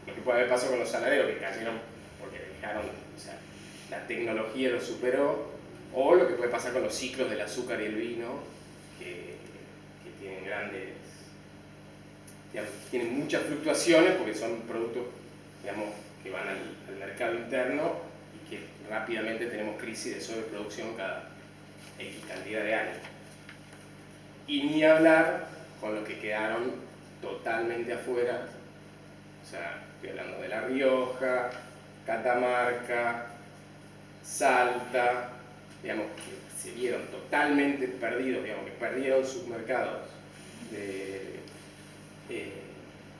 lo que puede haber pasado con los saladeros que cayeron porque dejaron, o sea, la tecnología los superó, o lo que puede pasar con los ciclos del azúcar y el vino, que tienen grandes, digamos, tienen muchas fluctuaciones porque son productos, digamos, que van al mercado interno y que rápidamente tenemos crisis de sobreproducción cada X cantidad de años. Y ni hablar con los que quedaron totalmente afuera, o sea, estoy hablando de La Rioja, Catamarca, Salta, digamos, que se vieron totalmente perdidos, digamos, que perdieron sus mercados,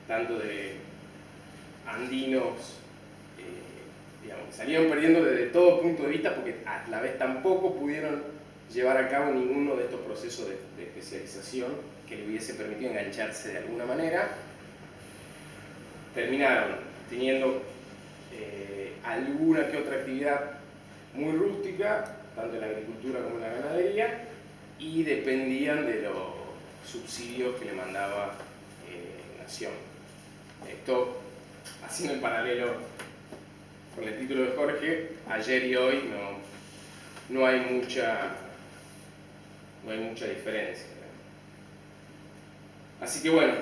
tanto de andinos, digamos, que salieron perdiendo desde todo punto de vista porque a la vez tampoco pudieron llevar a cabo ninguno de estos procesos de especialización que le hubiese permitido engancharse de alguna manera. Terminaron teniendo alguna que otra actividad muy rústica, tanto en la agricultura como en la ganadería, y dependían de los subsidios que le mandaba Nación. Esto haciendo el paralelo con el título de Jorge, ayer y hoy no hay mucha diferencia. Así que bueno,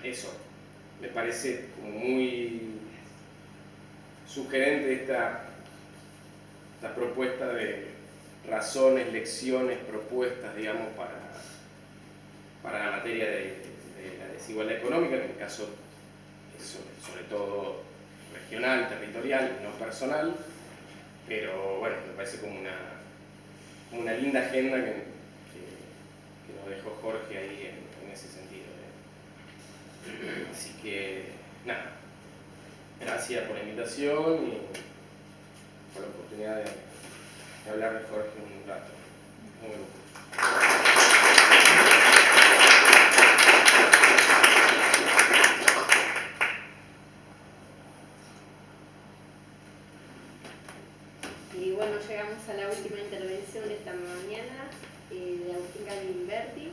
eso me parece como muy sugerente esta propuesta de razones, lecciones, propuestas, digamos, para la materia de la desigualdad económica, en el caso sobre todo regional, territorial, no personal, pero bueno, me parece como una linda agenda que nos dejó Jorge ahí en ese sentido. Así que, nada, gracias por la invitación y por la oportunidad de hablar de Jorge un rato. Muy bien. Y bueno, llegamos a la última intervención de esta mañana, de Agustín Galimberti.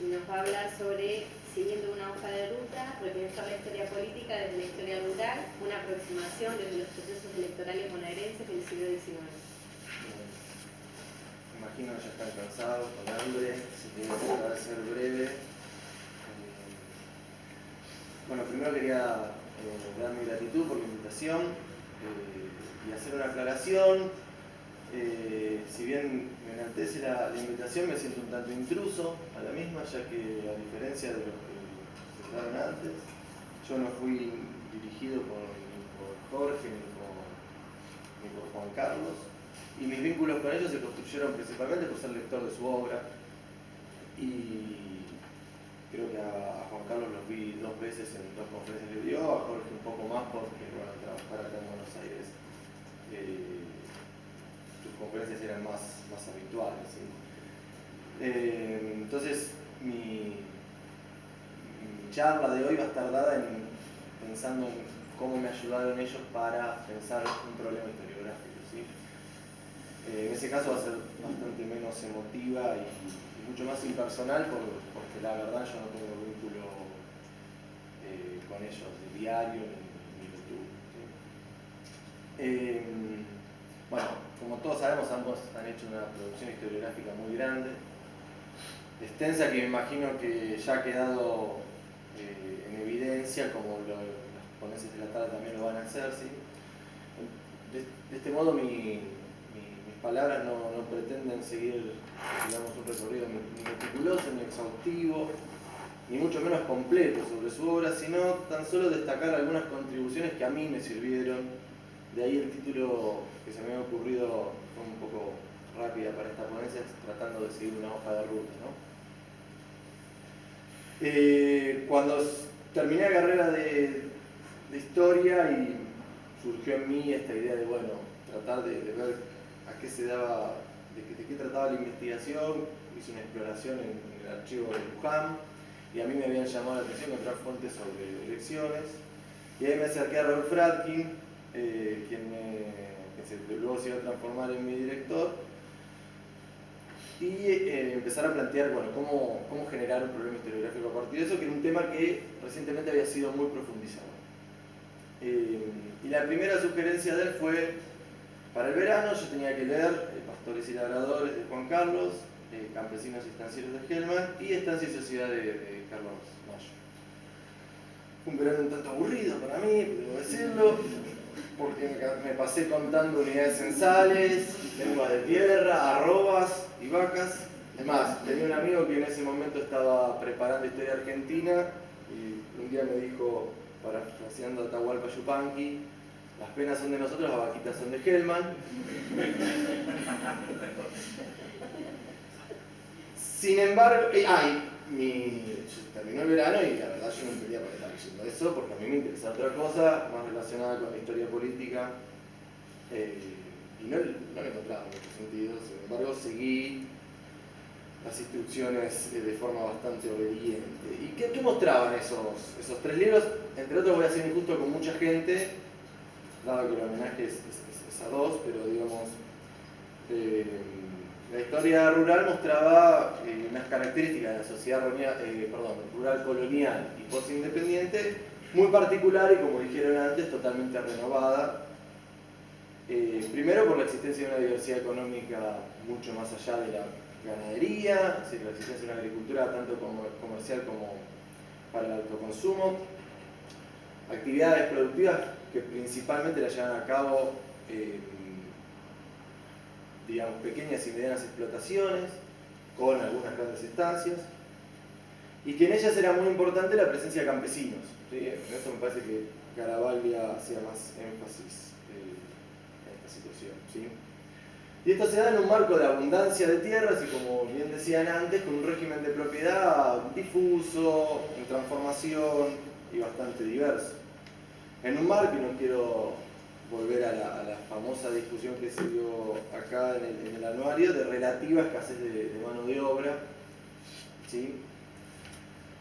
Y nos va a hablar sobre, siguiendo una hoja de ruta, repensar la historia política desde la historia rural, una aproximación desde los procesos electorales bonaerenses del siglo XIX. Me imagino que ya están cansados, con hambre, así que voy a tratar de ser breve. Bueno, primero quería dar mi gratitud por la invitación y hacer una aclaración. Si bien me enaltece la invitación, me siento un tanto intruso a la misma, ya que a diferencia de los que se hablaron antes, yo no fui dirigido ni por Jorge ni por Juan Carlos, y mis vínculos con ellos se construyeron principalmente por ser lector de su obra, y creo que a Juan Carlos los vi 2 veces en 2 conferencias que dio, a Jorge un poco más porque, bueno, trabajar acá en Buenos Aires, sus conferencias eran más habituales, ¿sí? Entonces, mi charla de hoy va a estar dada pensando en cómo me ayudaron ellos para pensar un problema historiográfico, ¿sí? En ese caso va a ser bastante menos emotiva y mucho más impersonal porque la verdad yo no tengo vínculo con ellos de diario ni de YouTube, ¿sí? Bueno, como todos sabemos, ambos han hecho una producción historiográfica muy grande, extensa, que me imagino que ya ha quedado en evidencia, como los ponencias de la tarde también lo van a hacer, ¿sí? De este modo mis palabras no pretenden seguir, digamos, un recorrido ni meticuloso, ni exhaustivo, ni mucho menos completo sobre su obra, sino tan solo destacar algunas contribuciones que a mí me sirvieron. De ahí el título que se me ha ocurrido fue un poco rápida para esta ponencia, tratando de seguir una hoja de ruta, ¿no? Cuando terminé la carrera de historia y surgió en mí esta idea de, bueno, tratar de ver a qué se daba, de qué trataba la investigación, hice una exploración en el archivo de Luján, y a mí me habían llamado la atención encontrar fuentes sobre elecciones, y ahí me acerqué a Robert Fradkin, que luego se iba a transformar en mi director, y empezar a plantear, bueno, cómo generar un problema historiográfico a partir de eso, que era un tema que recientemente había sido muy profundizado. Y la primera sugerencia de él fue, para el verano yo tenía que leer Pastores y Labradores de Juan Carlos, Campesinos y Estancieros de Hellman y Estancia y Sociedad de Carlos Mayo. Fue un verano un tanto aburrido para mí, debo decirlo, porque me pasé contando unidades censales, lenguas de tierra, arrobas y vacas. Es más, tenía un amigo que en ese momento estaba preparando historia argentina y un día me dijo, parafraseando a Atahualpa Yupanqui, las penas son de nosotros, las vaquitas son de Hellman. Sin embargo, terminó el verano y la verdad yo no entendía por qué estaba diciendo eso, porque a mí me interesaba otra cosa, más relacionada con la historia política, y no le encontraba mucho sentido. Sin embargo, seguí las instrucciones de forma bastante obediente. ¿Y qué mostraban esos 3 libros? Entre otros, voy a ser injusto con mucha gente, dado que el homenaje es a 2, pero digamos, La historia rural mostraba unas características de la sociedad rural colonial y postindependiente muy particular y, como dijeron antes, totalmente renovada. Primero por la existencia de una diversidad económica mucho más allá de la ganadería, es decir, la existencia de una agricultura tanto comercial como para el autoconsumo, actividades productivas que principalmente las llevan a cabo digamos, pequeñas y medianas explotaciones, con algunas grandes estancias, y que en ellas era muy importante la presencia de campesinos. ¿Sí? En esto me parece que Garavaglia hacía más énfasis en esta situación. ¿Sí? Y esto se da en un marco de abundancia de tierras y, como bien decían antes, con un régimen de propiedad difuso, en transformación y bastante diverso. En un marco, y no quiero volver a la famosa discusión que se dio acá en el anuario, de relativa escasez de mano de obra, ¿sí?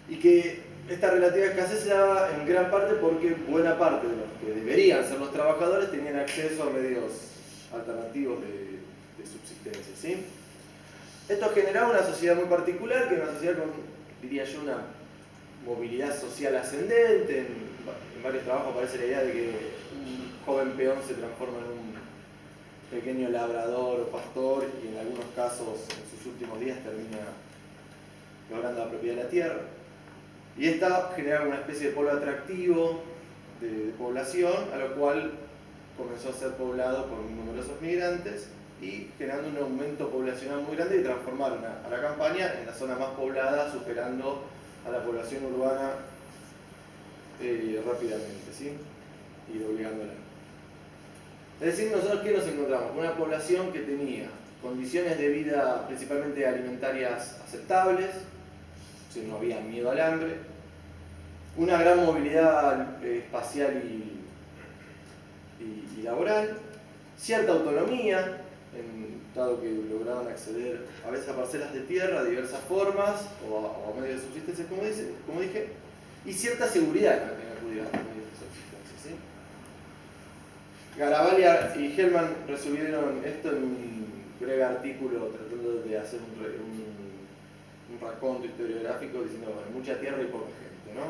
Y que esta relativa escasez se daba en gran parte porque buena parte de los que deberían ser los trabajadores tenían acceso a medios alternativos de subsistencia, ¿sí? Esto generaba una sociedad muy particular, que era una sociedad con, diría yo, una movilidad social ascendente. En varios trabajos aparece la idea de que un joven peón se transforma en un pequeño labrador o pastor y en algunos casos en sus últimos días termina logrando la propiedad de la tierra. Y esta generaba una especie de polo atractivo de población, a lo cual comenzó a ser poblado por numerosos migrantes y generando un aumento poblacional muy grande y transformaron a la Campania en la zona más poblada, superando a la población urbana rápidamente, ¿sí? Y doblegándola. Es decir, nosotros ¿qué nos encontramos? Una población que tenía condiciones de vida principalmente alimentarias aceptables, es decir, no había miedo al hambre, una gran movilidad espacial y laboral, cierta autonomía, dado que lograban acceder a veces a parcelas de tierra de diversas formas o a medios de subsistencia, como dije, y cierta seguridad en acudir a los medios de subsistencia, ¿sí? Garavaglia y Hellman resumieron esto en un breve artículo tratando de hacer un raconto historiográfico diciendo, bueno, mucha tierra y poca gente, ¿no?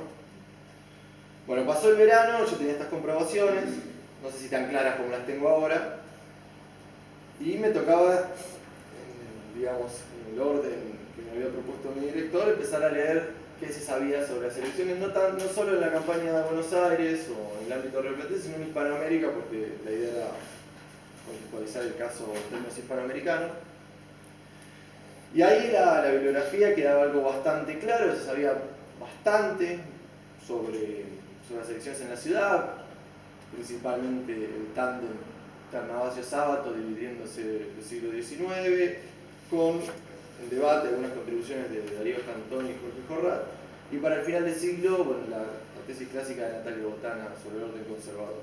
Bueno, pasó el verano, yo tenía estas comprobaciones, no sé si tan claras como las tengo ahora, y me tocaba, digamos, en el orden que me había propuesto mi director, empezar a leer qué se sabía sobre las elecciones, no solo en la campaña de Buenos Aires o en el ámbito rioplatense, sino en Hispanoamérica, porque la idea era contextualizar el caso en términos hispanoamericanos. Y ahí la bibliografía quedaba algo bastante claro, se sabía bastante sobre las elecciones en la ciudad, principalmente el tándem Ternavasio-Sábato dividiéndose del siglo XIX, con el debate, algunas contribuciones de Darío Cantoni y Jorge Jorrat, y para el final del siglo, bueno, la tesis clásica de Natalia Botana sobre el orden conservador.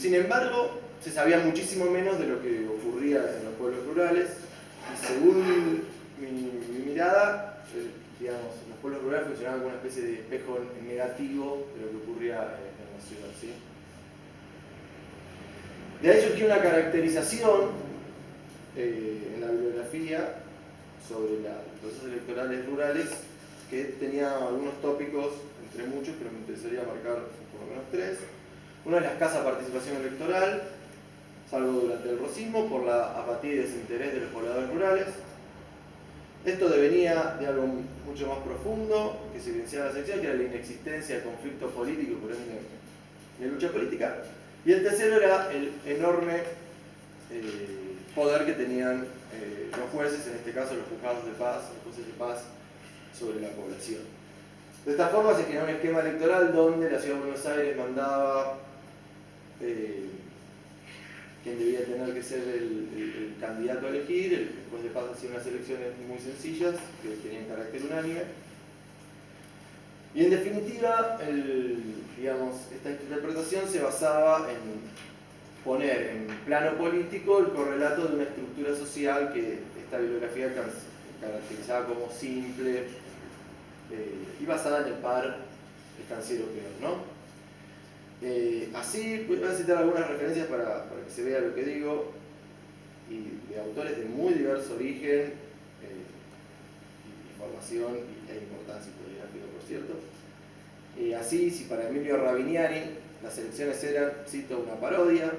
Sin embargo, se sabía muchísimo menos de lo que ocurría en los pueblos rurales, y según mi mirada, digamos, los pueblos rurales funcionaban como una especie de espejo negativo de lo que ocurría en la ciudad, ¿sí? De ahí surgió una caracterización en la bibliografía sobre los procesos electorales rurales que tenía algunos tópicos, entre muchos, pero me interesaría marcar por lo menos tres. Uno es la escasa participación electoral, salvo durante el rosismo, por la apatía y desinterés de los pobladores rurales. Esto devenía de algo mucho más profundo que se evidenciaba en la sección, que era la inexistencia de conflicto político y por ende de lucha política. Y el tercero era el enorme poder que tenían los jueces, en este caso los juzgados de paz, los jueces de paz, sobre la población. De esta forma se generó un esquema electoral donde la Ciudad de Buenos Aires mandaba quien debía tener que ser el candidato a elegir, el juez de paz hacía unas elecciones muy sencillas que tenían carácter unánime. Y en definitiva, esta interpretación se basaba en poner en plano político el correlato de una estructura social que esta bibliografía caracterizaba como simple y basada en el par estanciero-peón, ¿no? Así, voy a citar algunas referencias para que se vea lo que digo. y de autores de muy diverso origen y formación e importancia historiográfica, por cierto. Así, si para Emilio Rabiniani las elecciones eran, cito, una parodia,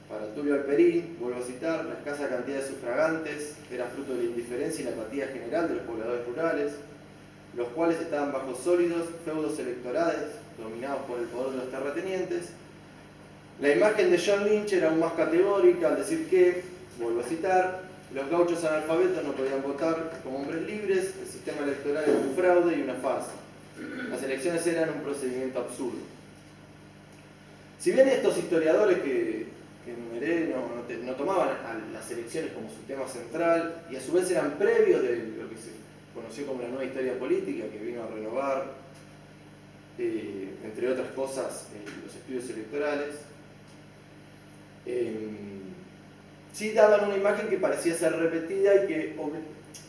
para Tulio Alperín, vuelvo a citar, la escasa cantidad de sufragantes era fruto de la indiferencia y la apatía general de los pobladores rurales, los cuales estaban bajo sólidos feudos electorales dominados por el poder de los terratenientes. La imagen de John Lynch era aún más categórica al decir que, vuelvo a citar, los gauchos analfabetos no podían votar como hombres libres, el sistema electoral era un fraude y una farsa. Las elecciones eran un procedimiento absurdo. Si bien estos historiadores que enumeré no tomaban a las elecciones como su tema central y a su vez eran previos de lo que se conoció como la nueva historia política, que vino a renovar, entre otras cosas, los estudios electorales, sí daban una imagen que parecía ser repetida y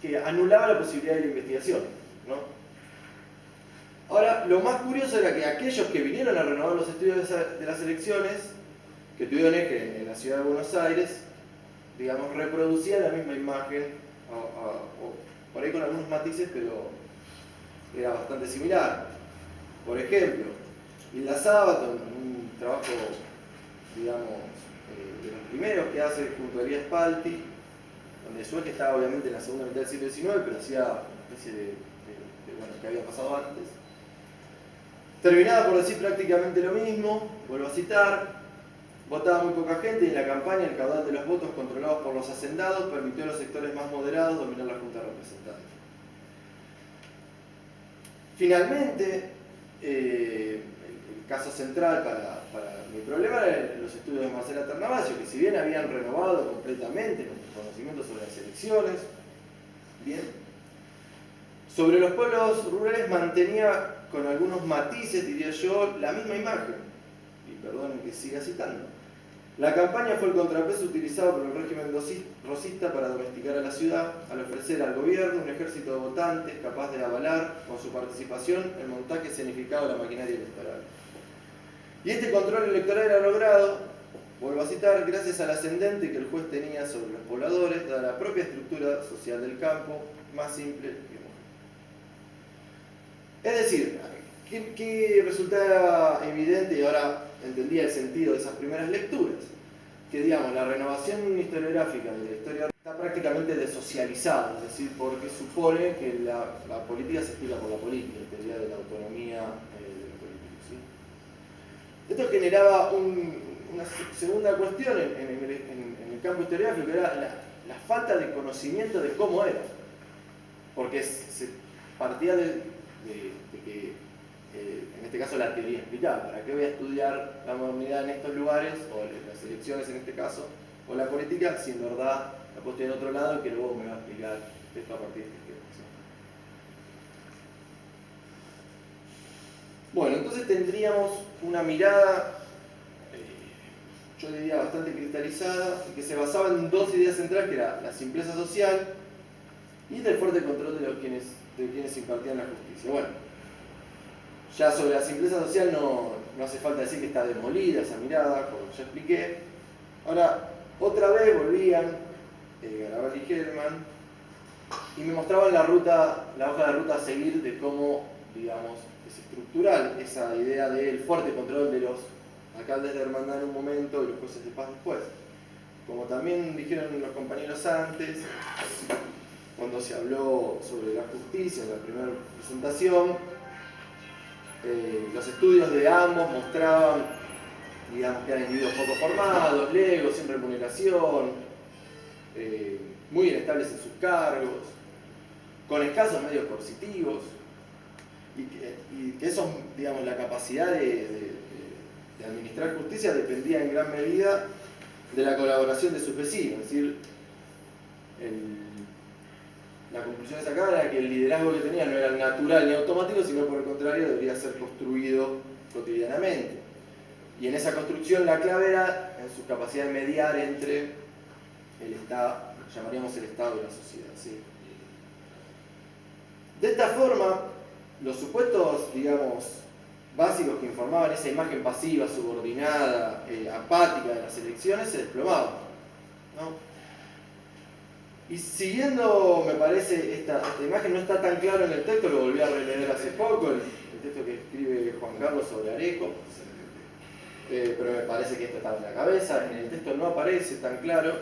que anulaba la posibilidad de la investigación, ¿no? Ahora, lo más curioso era que aquellos que vinieron a renovar los estudios de las elecciones, que tuvieron eje en la ciudad de Buenos Aires, digamos, reproducían la misma imagen, o por ahí con algunos matices, pero era bastante similar. Por ejemplo, Hilda Sábato, en un trabajo, digamos, de los primeros que hace junto a Elías Palti, donde su eje estaba obviamente en la segunda mitad del siglo XIX, pero hacía una especie de bueno, que había pasado antes. Terminaba por decir prácticamente lo mismo, vuelvo a citar, votaba muy poca gente y en la campaña el caudal de los votos controlados por los hacendados permitió a los sectores más moderados dominar la Junta de Representantes. Finalmente, el caso central para mi problema eran los estudios de Marcela Ternavasio, que si bien habían renovado completamente nuestros conocimientos sobre las elecciones, bien, sobre los pueblos rurales mantenía con algunos matices, diría yo, la misma imagen. Y perdonen que siga citando. La campaña fue el contrapeso utilizado por el régimen rosista para domesticar a la ciudad, al ofrecer al gobierno un ejército de votantes capaz de avalar con su participación el montaje escenificado de la maquinaria electoral. Y este control electoral era logrado, vuelvo a citar, gracias al ascendente que el juez tenía sobre los pobladores, dada la propia estructura social del campo, más simple que homogénea. Es decir, que resultaba evidente, y ahora entendía el sentido de esas primeras lecturas, que digamos, la renovación historiográfica de la historia está prácticamente desocializada, es decir, porque supone que la política se explica por la política, la teoría de la autonomía de la política, ¿sí? Esto generaba una segunda cuestión en el campo historiográfico, que era la falta de conocimiento de cómo era, porque se partía de que en este caso la teoría explicaba, ¿para qué voy a estudiar la modernidad en estos lugares, o las elecciones en este caso, o la política, si en verdad la puedo estudiar en otro lado y que luego me va a explicar esto a partir de este esquema? Bueno, entonces tendríamos una mirada, yo diría bastante cristalizada, que se basaba en dos ideas centrales, que era la simpleza social y del fuerte control de quienes impartían la justicia. Bueno, ya sobre la simpleza social no hace falta decir que está demolida esa mirada, como ya expliqué. Ahora, otra vez volvían Garabal y Hellman y me mostraban la hoja de ruta a seguir de cómo, digamos, es estructural esa idea del fuerte control de los alcaldes de hermandad en un momento y los jueces de paz después. Como también dijeron los compañeros antes, cuando se habló sobre la justicia en la primera presentación, los estudios de ambos mostraban, digamos, que eran individuos poco formados, legos, sin remuneración, muy inestables en sus cargos, con escasos medios coercitivos, y que eso, digamos, la capacidad de administrar justicia dependía en gran medida de la colaboración de sus vecinos. Es decir, la conclusión de esa cámara era que el liderazgo que tenía no era natural ni automático, sino por el contrario debería ser construido cotidianamente. Y en esa construcción la clave era en su capacidad de mediar entre el Estado, llamaríamos el Estado y la sociedad, ¿sí? De esta forma, los supuestos, digamos, básicos que informaban esa imagen pasiva, subordinada, apática de las elecciones se desplomaban, ¿no? Y siguiendo, me parece, esta imagen no está tan claro en el texto, lo volví a releer hace poco, el texto que escribe Juan Carlos sobre Areco, pero me parece que esto estaba en la cabeza, en el texto no aparece tan claro,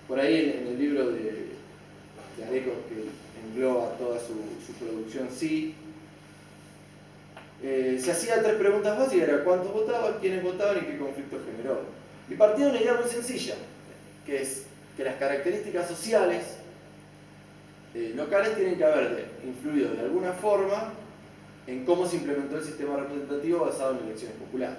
por ahí en el libro de Areco, que engloba toda su producción, sí. Se hacía 3 preguntas básicas, era cuántos votaban, quiénes votaban y qué conflicto generó. Y partía de una idea muy sencilla, que es que las características sociales locales tienen que haber influido de alguna forma en cómo se implementó el sistema representativo basado en elecciones populares.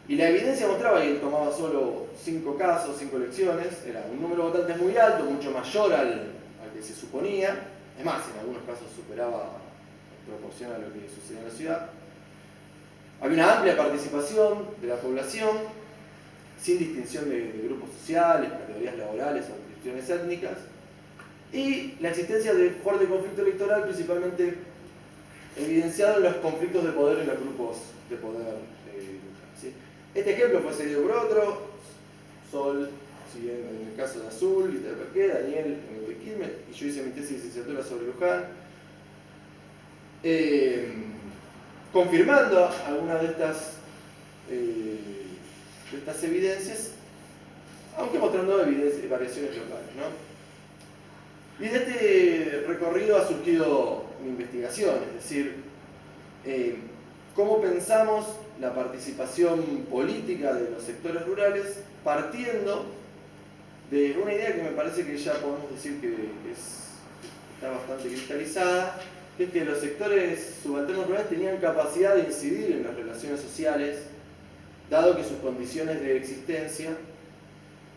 Y la evidencia mostraba, y él tomaba solo 5 casos, 5 elecciones, era un número de votantes muy alto, mucho mayor al que se suponía, es más, en algunos casos superaba en proporción a lo que sucedía en la ciudad. Había una amplia participación de la población, sin distinción de grupos sociales, categorías laborales o distinciones étnicas, y la existencia de fuerte conflicto electoral, principalmente evidenciado en los conflictos de poder en los grupos de poder. ¿Sí? Este ejemplo fue seguido por otro, Sol, siguiendo en el caso de Azul, Lita de Perqué, Daniel en el de Quilmes, y yo hice mi tesis de licenciatura sobre Luján, confirmando algunas de estas evidencias, aunque mostrando variaciones locales, ¿no? Y de este recorrido ha surgido una investigación, es decir, cómo pensamos la participación política de los sectores rurales partiendo de una idea que me parece que ya podemos decir que está bastante cristalizada, que es que los sectores subalternos rurales tenían capacidad de incidir en las relaciones sociales, dado que sus condiciones de existencia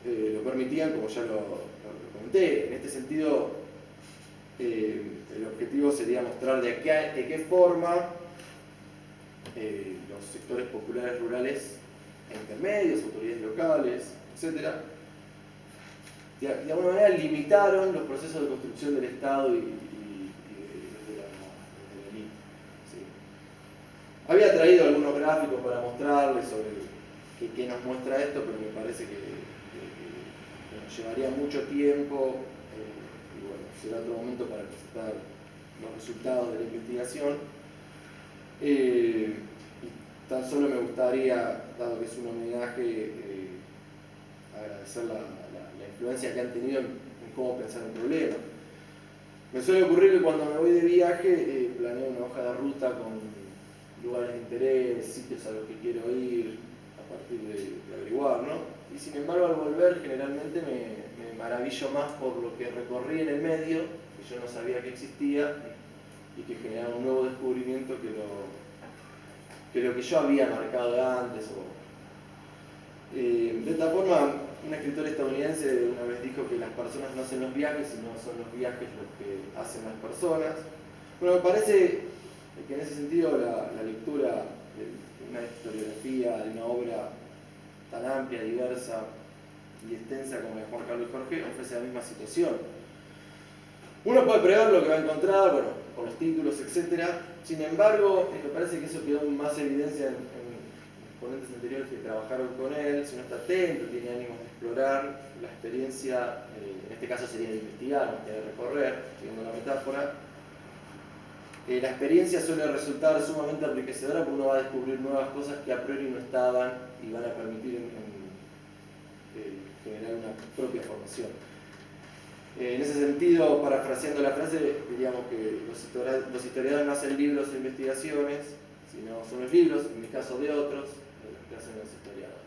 lo permitían, como ya lo comenté. En este sentido, el objetivo sería mostrar de qué forma los sectores populares rurales, intermedios, autoridades locales, etc., de alguna manera limitaron los procesos de construcción del Estado y de la élite. ¿Sí? Había traído algunos gráficos para mostrarles sobre qué nos muestra esto, pero me parece que nos llevaría mucho tiempo, y bueno, será otro momento para presentar los resultados de la investigación. Y tan solo me gustaría, dado que es un homenaje, agradecer la influencia que han tenido en cómo pensar un problema. Me suele ocurrir que cuando me voy de viaje planeo una hoja de ruta con lugares de interés, sitios a los que quiero ir a partir de averiguar, ¿no? Y sin embargo al volver generalmente me maravillo más por lo que recorrí en el medio, que yo no sabía que existía, y que generaba un nuevo descubrimiento que lo que yo había marcado antes. De esta forma, un escritor estadounidense una vez dijo que las personas no hacen los viajes, sino son los viajes los que hacen las personas. Bueno, me parece que en ese sentido la lectura de una historiografía, de una obra tan amplia, diversa y extensa como la de Juan Carlos Jorge, ofrece la misma situación. Uno puede prever lo que va a encontrar, bueno, por los títulos, etc. Sin embargo, me parece que eso quedó en más evidencia en ponentes anteriores que trabajaron con él. Si uno está atento, tiene ánimos de explorar la experiencia, en este caso sería de investigar, más que de recorrer, siguiendo la metáfora, la experiencia suele resultar sumamente enriquecedora porque uno va a descubrir nuevas cosas que a priori no estaban y van a permitir generar una propia formación. En ese sentido, parafraseando la frase, diríamos que los historiadores no hacen libros o investigaciones, sino son los libros, en mi caso de otros, los que hacen los historiadores.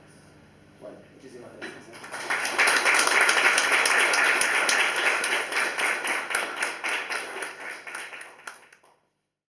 Bueno, muchísimas gracias.